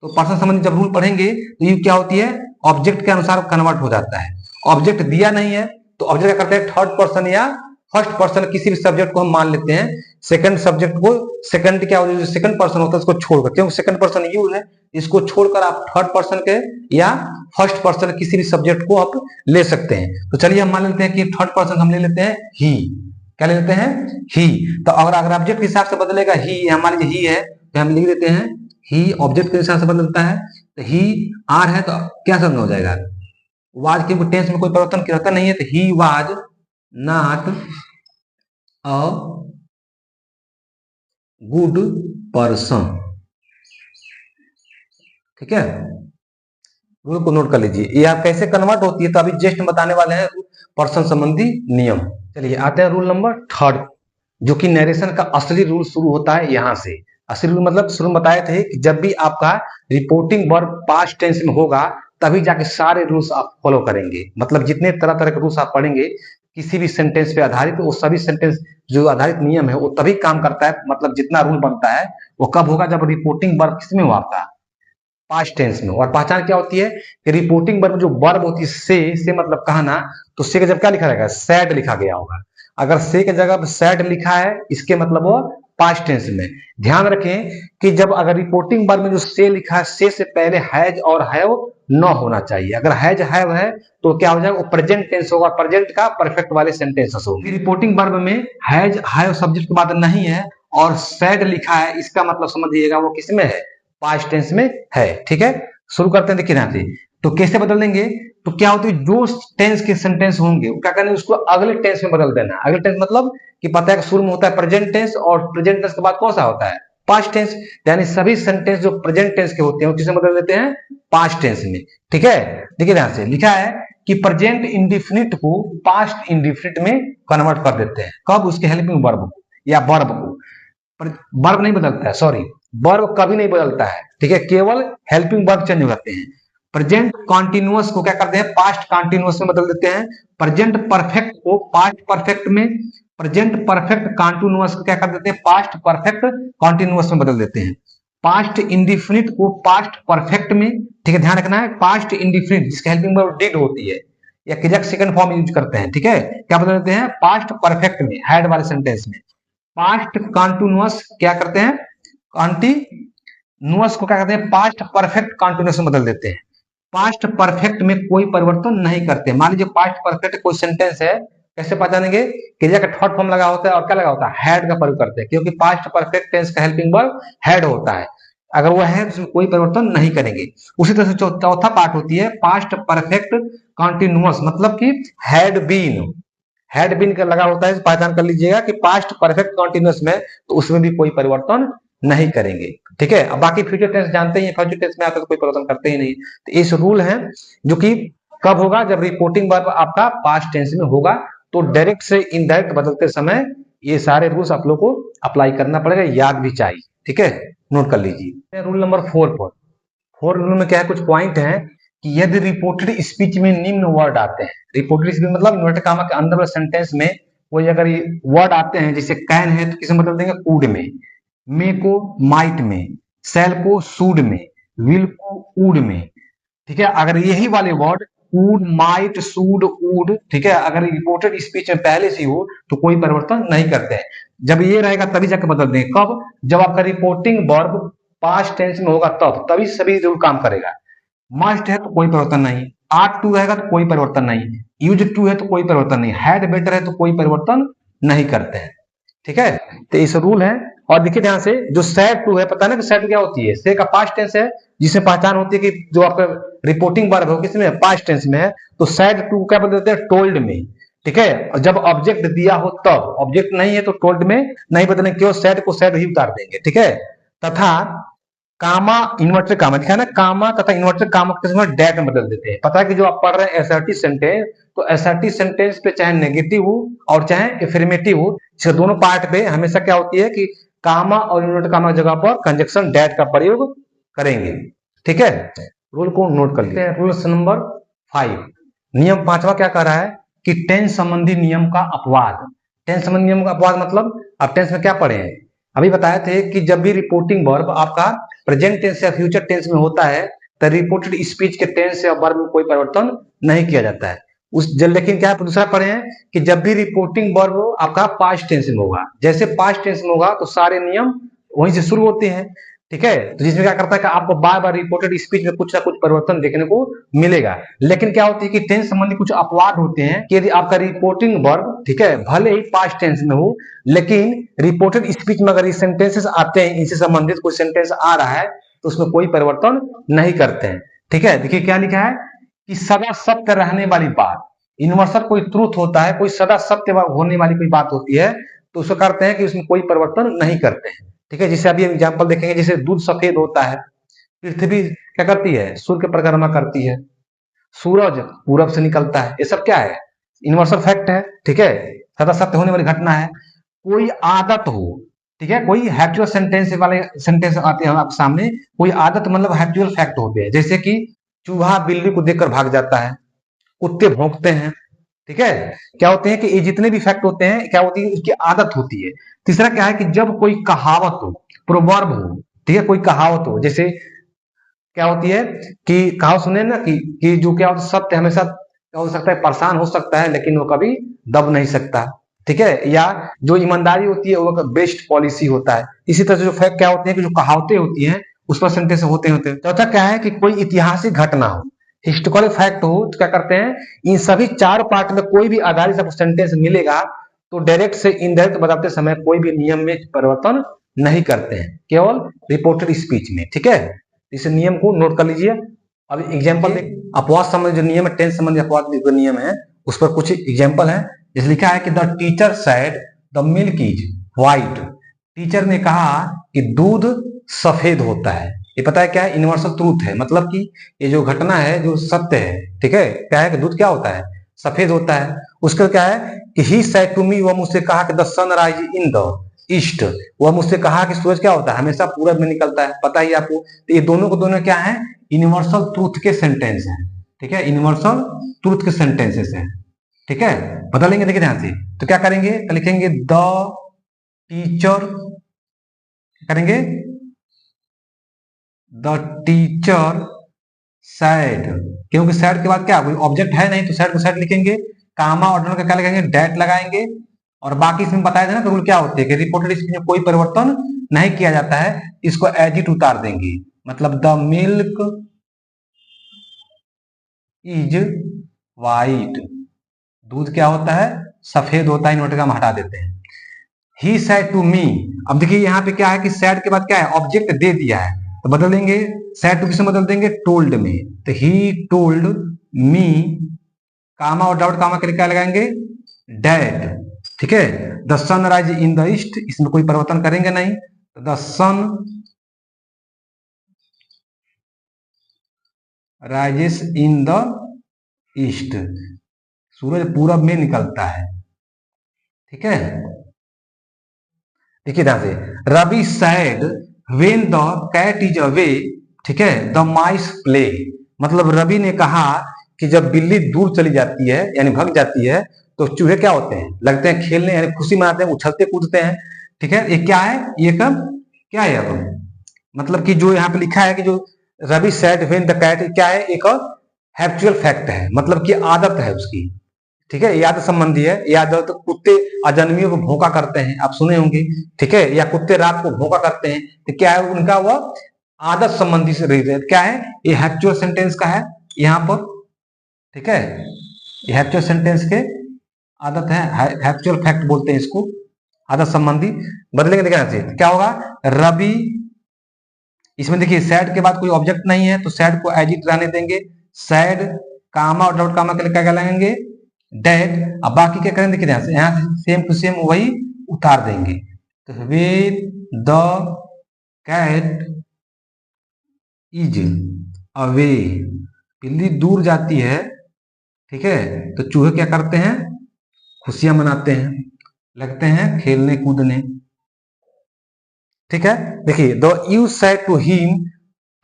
तो पर्सन संबंधी जब रूल पढ़ेंगे तो यू क्या होती है, ऑब्जेक्ट के अनुसार कन्वर्ट हो जाता है। ऑब्जेक्ट दिया नहीं है तो ऑब्जेक्ट क्या करते हैं, थर्ड पर्सन या फर्स्ट पर्सन किसी भी सब्जेक्ट को हम मान लेते हैं, सेकंड सब्जेक्ट को, सेकंड क्या होता है, जो सेकंड पर्सन होता है उसको छोड़कर, क्योंकि सेकंड पर्सन यू है, इसको छोड़कर आप थर्ड पर्सन के या फर्स्ट पर्सन किसी भी सब्जेक्ट को आप ले सकते हैं। तो चलिए हम मान लेते हैं कि थर्ड पर्सन हम ले लेते हैं ही, क्या ले लेते हैं, ही। तो अगर ऑब्जेक्ट के हिसाब से बदलेगा ही, मान लीजिए ही है तो हम लिख देते हैं ही, ऑब्जेक्ट के हिसाब से बदलता है, तो ही आर है तो क्या समझ हो जाएगा, वाज के टेंस में कोई परिवर्तन रहता नहीं है, तो he was not a good person. ठीक है, रूल को नोट कर लीजिए, ये आप कैसे कन्वर्ट होती है तो अभी जस्ट बताने वाले हैं पर्सन संबंधी नियम। चलिए आते हैं रूल नंबर थर्ड, जो कि नरेशन का असली रूल शुरू होता है यहां से। असली रूल मतलब शुरू में बताए थे कि जब भी आपका रिपोर्टिंग वर्ब पास्ट टेंस में होगा तभी जाके सारे रूल्स आप फॉलो करेंगे, मतलब जितने तरह तरह के रूल्स आप पढ़ेंगे किसी भी सेंटेंस पे आधारित, वो सभी सेंटेंस जो आधारित नियम है वो तभी काम करता है, मतलब जितना रूल बनता है वो कब होगा, जब रिपोर्टिंग वर्ब किसमें हुआ आपका, पास्ट टेंस में। और पहचान क्या होती है कि रिपोर्टिंग वर्ब जो वर्ब होती है से मतलब कहना, तो से का जब क्या लिखा रहेगा, सैड लिखा गया होगा। अगर से के जगह सैड लिखा है इसके मतलब वो पास्ट टेंस में। ध्यान रखें कि जब अगर रिपोर्टिंग वर्ब में जो से लिखा है, से पहले हैज और हैव न होना चाहिए। अगर हैज हैव है तो क्या हो जाएगा, वो प्रेजेंट टेंस होगा, प्रेजेंट का परफेक्ट वाले सेंटेंसेस होंगे। रिपोर्टिंग वर्ब में हैज हैव सब्जेक्ट के बाद नहीं है और सैड लिखा है, इसका मतलब समझिएगा वो किसमें है, पास्ट टेंस में है। ठीक है, शुरू करते हैं, देखिए यहाँ से तो कैसे बदल देंगे, तो क्या होता है, जो टेंस के सेंटेंस होंगे क्या करना है, उसको अगले टेंस में बदल देना। अगले टेंस मतलब कि पता है कि शुरू में होता है प्रेजेंट टेंस और प्रेजेंट टेंस के बाद कौन सा होता है, पास्ट टेंस। यानी सभी सेंटेंस जो प्रेजेंट टेंस के होते हैं किसे बदल देते हैं, पास्ट टेंस में। ठीक है, देखिए ध्यान से लिखा है कि प्रेजेंट इंडिफिनिट को पास्ट इंडिफिनिट में कन्वर्ट कर देते हैं, कब, उसके हेल्पिंग वर्ब को या वर्ब को। वर्ब नहीं बदलता है, सॉरी, वर्ब कभी नहीं बदलता है। ठीक है, केवल हेल्पिंग वर्ब चेंज हो जाते हैं। प्रेजेंट कॉन्टिन्यूअस को क्या करते हैं, पास्ट कॉन्टिन्यूअस में बदल देते हैं। प्रेजेंट परफेक्ट को पास्ट परफेक्ट में, प्रेजेंट परफेक्ट कॉन्टिन्यूअस को क्या कर देते हैं, पास्ट परफेक्ट कॉन्टिन्यूअस में बदल देते हैं। पास्ट इंडिफिनिट को पास्ट परफेक्ट में, ठीक है ध्यान रखना है, पास्ट इंडिफिनिट जिसकी हेल्पिंग वर्ब डिड होती है या क्रिया सेकंड फॉर्म यूज करते हैं। ठीक है, क्या बदल देते हैं, पास्ट परफेक्ट में, हैड वाले सेंटेंस में। पास्ट कॉन्टिन्यूअस क्या करते हैं, कॉन्टिन्यूअस को क्या करते हैं, पास्ट परफेक्ट कॉन्टिन्यूअस में बदल देते हैं। पास्ट परफेक्ट में कोई परिवर्तन नहीं करते। मान लीजिए पास्ट परफेक्ट कोई सेंटेंस है, कैसे पहचानेंगे, क्रिया का थर्ड फॉर्म लगा होता है और क्या लगा होता है, हैड का प्रयोग करते हैं, क्योंकि पास्ट परफेक्ट टेंस का हेल्पिंग वर्ब हैड होता है। अगर वो है तो कोई परिवर्तन नहीं करेंगे। उसी तरह से चौथा पार्ट होती है पास्ट परफेक्ट कॉन्टिन्यूअस, मतलब कि हैड बीन का लगा होता है, पहचान कर लीजिएगा कि पास्ट परफेक्ट कॉन्टिन्यूअस में, तो उसमें भी कोई परिवर्तन नहीं करेंगे। ठीक है, अब बाकी फ्यूचर टेंस जानते ही हैं, फ्यूचर टेंस में आता तो कोई परिवर्तन करते ही नहीं। तो इस रूल है जो कि कब होगा, जब रिपोर्टिंग वर्ब आपका पास्ट टेंस में होगा, तो डायरेक्ट से इनडायरेक्ट बदलते समय ये सारे रूल्स आप लोग को अप्लाई करना पड़ेगा, याद भी चाहिए। ठीक है, नोट कर लीजिए। रूल नंबर 4 पर, 4 रूल में क्या है, कुछ पॉइंट है कि यदि रिपोर्टेड स्पीच में निम्न वर्ड आते हैं, रिपोर्टेड स्पीच मतलब इन्वर्टेड कामा के अंदर वाले सेंटेंस में कोई अगर वर्ड आते हैं, जैसे कैन है तो किसे बदल देंगे, कूड में, मे को माइट में, सेल को सूड में, विल को वुड में। ठीक है, अगर यही वाले word would, might, sued, would, ठीक है, अगर रिपोर्टेड स्पीच में पहले से हो तो कोई परिवर्तन नहीं करते हैं। जब ये रहेगा तभी जाके बदल देंगे, कब, जब आपका रिपोर्टिंग वर्ब पास्ट टेंस में होगा तब, तभी सभी रूल काम करेगा। मस्ट है तो कोई परिवर्तन नहीं, आर्ट टू रहेगा तो कोई परिवर्तन नहीं, यूज टू है तो कोई परिवर्तन नहीं, हैड बेटर है तो कोई परिवर्तन नहीं करते हैं। ठीक है, तो इस रूल है। और देखिए ध्यान से, जो सैड टू है, पता ना कि सैड क्या होती है, से का पास्ट टेंस है, जिसमें पहचान होती है कि जो आपका रिपोर्टिंग वर्ब है किसमें, पास्ट टेंस में है, तो सैड टू क्या बदलते हैं, टोल्ड में। ठीक है, और जब ऑब्जेक्ट दिया हो तब, ऑब्जेक्ट नहीं है तो टोल्ड में नहीं बदलेंगे, क्यों, सैड को सैड ही उतार देंगे। ठीक है, तथा कामा इन्वर्टेड कामा दिखा ना, कामा तथा इन्वर्टेड कामा के समय डैट में बदल देते हैं। पता है कि जो आप पढ़ रहे हैं असर्टिव सेंटेंस, तो असर्टिव सेंटेंस पे चाहे नेगेटिव हो और चाहे एफर्मेटिव हो, इसके दोनों पार्ट पे हमेशा क्या होती है कि कामा और इन्वर्टेड कामा की जगह पर कंजक्शन डैट का प्रयोग करेंगे। ठीक है, रूल को नोट कर लेते हैं। रूल नंबर 5, नियम 5वां क्या कह रहा है कि टेंस संबंधी नियम का अपवाद। टेंस संबंधी नियम का अपवाद मतलब आप टेंस में क्या पढ़े हैं, अभी बताए थे कि जब भी रिपोर्टिंग वर्ब आपका प्रेजेंट टेंस या फ्यूचर टेंस में होता है तो रिपोर्टेड स्पीच के टेंस या वर्ब में कोई परिवर्तन नहीं किया जाता है। लेकिन क्या है, दूसरा पढ़े हैं कि जब भी रिपोर्टिंग वर्ब आपका पास्ट टेंस में होगा, जैसे पास्ट टेंस में होगा तो सारे नियम वहीं से शुरू होते हैं। ठीक है, तो जिसमें क्या करता है कि आपको बार बार रिपोर्टेड स्पीच में कुछ ना कुछ परिवर्तन देखने को मिलेगा। लेकिन क्या होती है कि टेंस संबंधी कुछ अपवाद होते हैं कि यदि आपका रिपोर्टिंग वर्ब, ठीक है, भले ही पास्ट टेंस में हो, लेकिन रिपोर्टेड स्पीच में अगर ये सेंटेंसेस आते हैं, इनसे संबंधित कोई सेंटेंस आ रहा है तो उसमें कोई परिवर्तन नहीं करते हैं। ठीक है, देखिए क्या लिखा है कि सदा सत्य रहने वाली बात, यूनिवर्सल कोई ट्रूथ होता है, कोई सदा सत्य होने वाली कोई बात होती है, तो उसको करते हैं कि उसमें कोई परिवर्तन नहीं करते हैं। ठीक है, जैसे अभी एग्जाम्पल देखेंगे, जैसे दूध सफेद होता है, पृथ्वी क्या करती है, सूर्य की परिक्रमा करती है, सूरज पूरब से निकलता है, ये सब क्या है, यूनिवर्सल फैक्ट है। ठीक है, सदा सत्य होने वाली घटना है। कोई आदत हो, ठीक है, कोई हैप्चुअल सेंटेंस वाले सेंटेंस आते हैं आपके सामने, कोई आदत मतलब हैप्चुअल फैक्ट होते हैं, जैसे कि चूहा बिल्ली को देखकर भाग जाता है, कुत्ते भौंकते हैं। ठीक है, क्या होते हैं कि ये जितने भी फैक्ट होते हैं, क्या होती है, उसकी आदत होती है। तीसरा क्या है कि जब कोई कहावत हो, प्रोवर्ब हो, ठीक है, कोई कहावत हो, जैसे क्या होती है कि कहावत सुने ना कि जो क्या होता है, सत्य हमेशा क्या हो सकता है, परेशान हो सकता है लेकिन वो कभी दब नहीं सकता। ठीक है, या जो ईमानदारी होती है वो बेस्ट पॉलिसी होता है। इसी तरह से जो फैक्ट क्या होते हैं कि जो कहावतें होती हैं उस पर सेंटेंस होते हैं। चौथा क्या है कि कोई ऐतिहासिक घटना हो, हिस्टोरिकल फैक्ट हो, तो क्या करते हैं, इन सभी चार पार्ट में कोई भी आधारित आपको सेंटेंस मिलेगा तो डायरेक्ट से इनडायरेक्ट बताते समय कोई भी नियम में परिवर्तन नहीं करते हैं, केवल रिपोर्टेड स्पीच में। ठीक है, इस नियम को नोट कर लीजिए। अब एग्जाम्पल अपवाद संबंधी जो नियम है, टेंस संबंधी अपवाद जो नियम है, उस पर कुछ एग्जाम्पल है। जैसे लिखा है कि the teacher said the milk is white, teacher ने कहा कि दूध सफेद होता है। ये पता है क्या है, यूनिवर्सल ट्रूथ है, मतलब कि ये जो घटना है जो सत्य है। ठीक है, क्या है कि दूध क्या होता है, सफेद होता है। उसका क्या है कि ही सेड टू मी, वह मुझसे कहा कि the sun rise in the east, वह मुझसे कहा कि सूरज क्या होता है, हमेशा पूरब में निकलता है, पता ही आपको। तो ये दोनों को दोनों क्या है, यूनिवर्सल ट्रूथ के सेंटेंस हैं। ठीक है, यूनिवर्सल ट्रूथ के सेंटेंसेस हैं। ठीक है, बदलेंगे, देखिए ध्यान से, तो क्या करेंगे, तो लिखेंगे द टीचर, करेंगे द टीचर सैड, क्योंकि सैड के बाद क्या कोई ऑब्जेक्ट है नहीं, तो सैड को सैड लिखेंगे, कामा और दोनों का क्या लगाएंगे, डैट लगाएंगे। और बाकी इसमें बताया था ना रूल क्या होते हैं कि रिपोर्टेड स्पीच में कोई परिवर्तन नहीं किया जाता है, इसको एज इट उतार देंगे। मतलब द मिल्क इज वाइट, दूध क्या होता है, सफेद होता है, इन्वर्टर का हम हटा देते हैं। ही सेड टू मी, अब देखिए यहाँ पे क्या है कि सेड के बाद क्या है, ऑब्जेक्ट दे दिया है, तो बदल देंगे, सेड टू किसमें बदल देंगे, टोल्ड में। तो ही टोल्ड मी, कामा और डाउट कामा के लिए क्या लगाएंगे, डैड। ठीक है, the sun rise in the east, इसमें कोई परिवर्तन करेंगे नहीं, तो the sun rises in the east, सूरज पूरब में निकलता है। ठीक है, देखिए ध्यान से, Ravi said when the cat is away, ठीक है, द माइस प्ले, मतलब रवि ने कहा कि जब बिल्ली दूर चली जाती है यानी भग जाती है तो चूहे क्या होते हैं, लगते हैं खेलने, यानी खुशी मनाते हैं, उछलते कूदते हैं। ठीक है, ये क्या है, ये कब क्या है, अब मतलब कि जो यहाँ पे लिखा है कि जो Ravi said when the cat, क्या है, एक हैप्चुअल फैक्ट है, मतलब कि आदत है उसकी। ठीक है, याद संबंधी है, याद तो कुत्ते अजन्मियों को भौंका करते हैं, आप सुने होंगे। ठीक है, या कुत्ते रात को भौंका करते हैं, तो क्या है उनका वह आदत संबंधी से रिलेटेड क्या है, ये हैप्चुअल सेंटेंस का है यहाँ पर। ठीक है, ये हैप्चुअल सेंटेंस के आदत है, हैप्चुअल फैक्ट बोलते हैं इसको, आदत संबंधी। बदलेंगे, देखना चाहिए क्या होगा, रवि, इसमें देखिए सैड के बाद कोई ऑब्जेक्ट नहीं है तो सैड को एज इट रहने देंगे, सैड कामा और डॉट कामा के लिए क्या लगाएंगे, डेट। अब बाकी क्या करेंगे, देखिए ध्यान से, यहाँ सेम टू सेम वही उतार देंगे। तो वे द कैट इज अवे, बिल्ली दूर जाती है, ठीक है, तो चूहे क्या करते हैं, खुशियां मनाते हैं, लगते हैं खेलने कूदने, ठीक है। देखिए, the you said to him,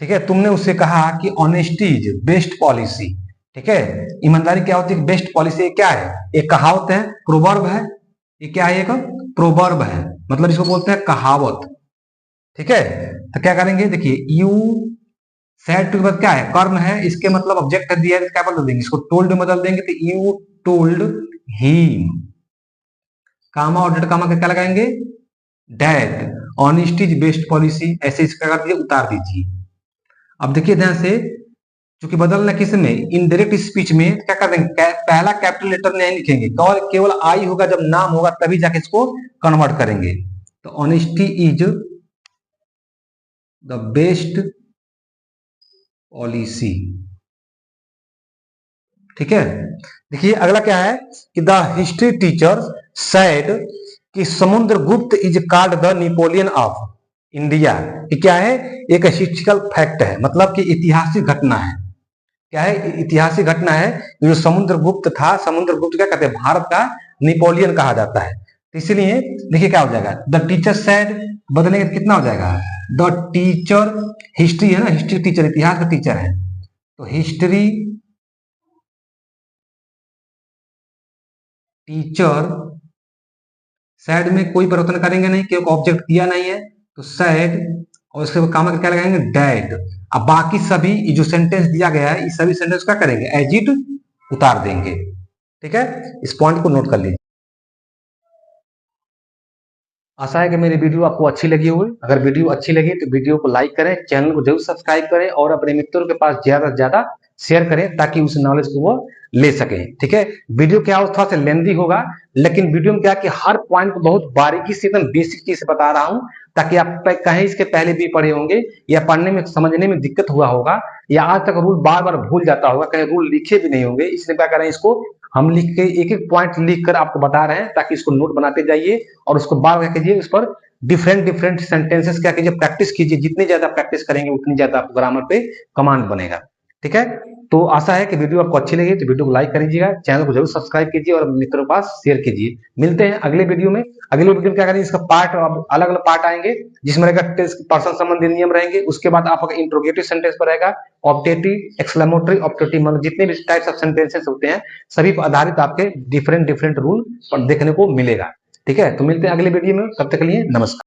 ठीक है, तुमने उससे कहा कि ऑनेस्टी इज बेस्ट पॉलिसी, ठीक है, ईमानदारी क्या होती है, बेस्ट पॉलिसी क्या है, एक कहावत है, प्रोवर्ब है, ये क्या है, एक प्रोवर्ब है, मतलब इसको बोलते हैं कहावत, ठीक है। तो क्या करेंगे, देखिए यू सेड टू के बाद क्या है, कर्म है, इसके मतलब ऑब्जेक्ट दिया है, क्या बदल देंगे, इसको टोल्ड में बदल देंगे, तो यू टोल्ड हिम, कामा और डेट कामा का क्या लगाएंगे, that, honesty is best policy, ऐसे इसका कर दीजिए, उतार दीजिए। अब देखिए ध्यान से, चूंकि बदलना किस में, इनडायरेक्ट स्पीच में, क्या कर देंगे, पहला कैपिटल लेटर नहीं लिखेंगे, केवल आई होगा, जब नाम होगा तभी जाके इसको कन्वर्ट करेंगे। तो honesty is the best policy, ठीक है। देखिए अगला क्या है कि द हिस्ट्री टीचर सेड कि Samudragupta is called the Napoleon of India, ये क्या है, एक हिस्टोरिकल फैक्ट है, मतलब कि ऐतिहासिक घटना है, क्या है, ऐतिहासिक घटना है, जो समुद्रगुप्त था, समुद्रगुप्त क्या कहते हैं, भारत का नेपोलियन कहा जाता है, तो इसलिए देखिए क्या हो जाएगा, द टीचर सेड, बदलेंगे तो कितना हो जाएगा, द टीचर, हिस्ट्री है ना, हिस्ट्री टीचर इतिहास का टीचर है, तो हिस्ट्री टीचर, सैड में कोई परिवर्तन करेंगे नहीं क्योंकि ऑब्जेक्ट दिया नहीं है, तो सैड, और उसके बाद काम क्या लगाएंगे, डेड। अब बाकी सभी जो सेंटेंस दिया गया है, इस सभी सेंटेंस क्या करेंगे, एज इट उतार देंगे, ठीक है, इस पॉइंट को नोट कर लीजिए। आशा है कि मेरी वीडियो आपको अच्छी लगी होगी, अगर वीडियो अच्छी लगी तो वीडियो को लाइक करें, चैनल को जरूर सब्सक्राइब करें और अपने मित्रों के पास ज्यादा से ज्यादा शेयर करें ताकि उस नॉलेज को वो ले सके, ठीक है। वीडियो क्या थोड़ा सा लेंदी होगा, लेकिन वीडियो में क्या कि हर पॉइंट को बहुत बारीकी से एकदम बेसिक चीज से बता रहा हूं, ताकि आप कहीं इसके पहले भी पढ़े होंगे या पढ़ने में समझने में दिक्कत हुआ होगा, या आज तक रूल बार बार भूल जाता होगा, कहीं रूल लिखे भी नहीं होंगे, इसलिए क्या करें, इसको हम लिख के एक एक पॉइंट लिख कर आपको बता रहे हैं ताकि इसको नोट बनाते जाइए और उसको बार बार कीजिए, उस पर डिफरेंट डिफरेंट सेंटेंसेस क्या कीजिए, प्रैक्टिस कीजिए, जितनी ज्यादा प्रैक्टिस करेंगे उतनी ज्यादा आपको ग्रामर पे कमांड बनेगा, ठीक है। तो आशा है कि वीडियो आपको अच्छी लगी, तो वीडियो को लाइक करिएगा, चैनल को जरूर सब्सक्राइब कीजिए और मित्रों के पास शेयर कीजिए। मिलते हैं अगले वीडियो में, अगले वीडियो में क्या करेंगे, इसका पार्ट अलग अलग पार्ट आएंगे, जिसमें रहेगा पर्सन संबंधी नियम रहेंगे, उसके बाद आपका इंट्रोगेटिव सेंटेंस पर रहेगा, ऑब्जेक्टिव, एक्सक्लेमेटरी, ऑब्जेक्टिव, मतलब जितने भी टाइप्स ऑफ सेंटेंसेस होते हैं सभी पर आधारित आपके डिफरेंट डिफरेंट रूल देखने को मिलेगा, ठीक है। तो मिलते हैं अगले वीडियो में, तब तक के लिए नमस्कार।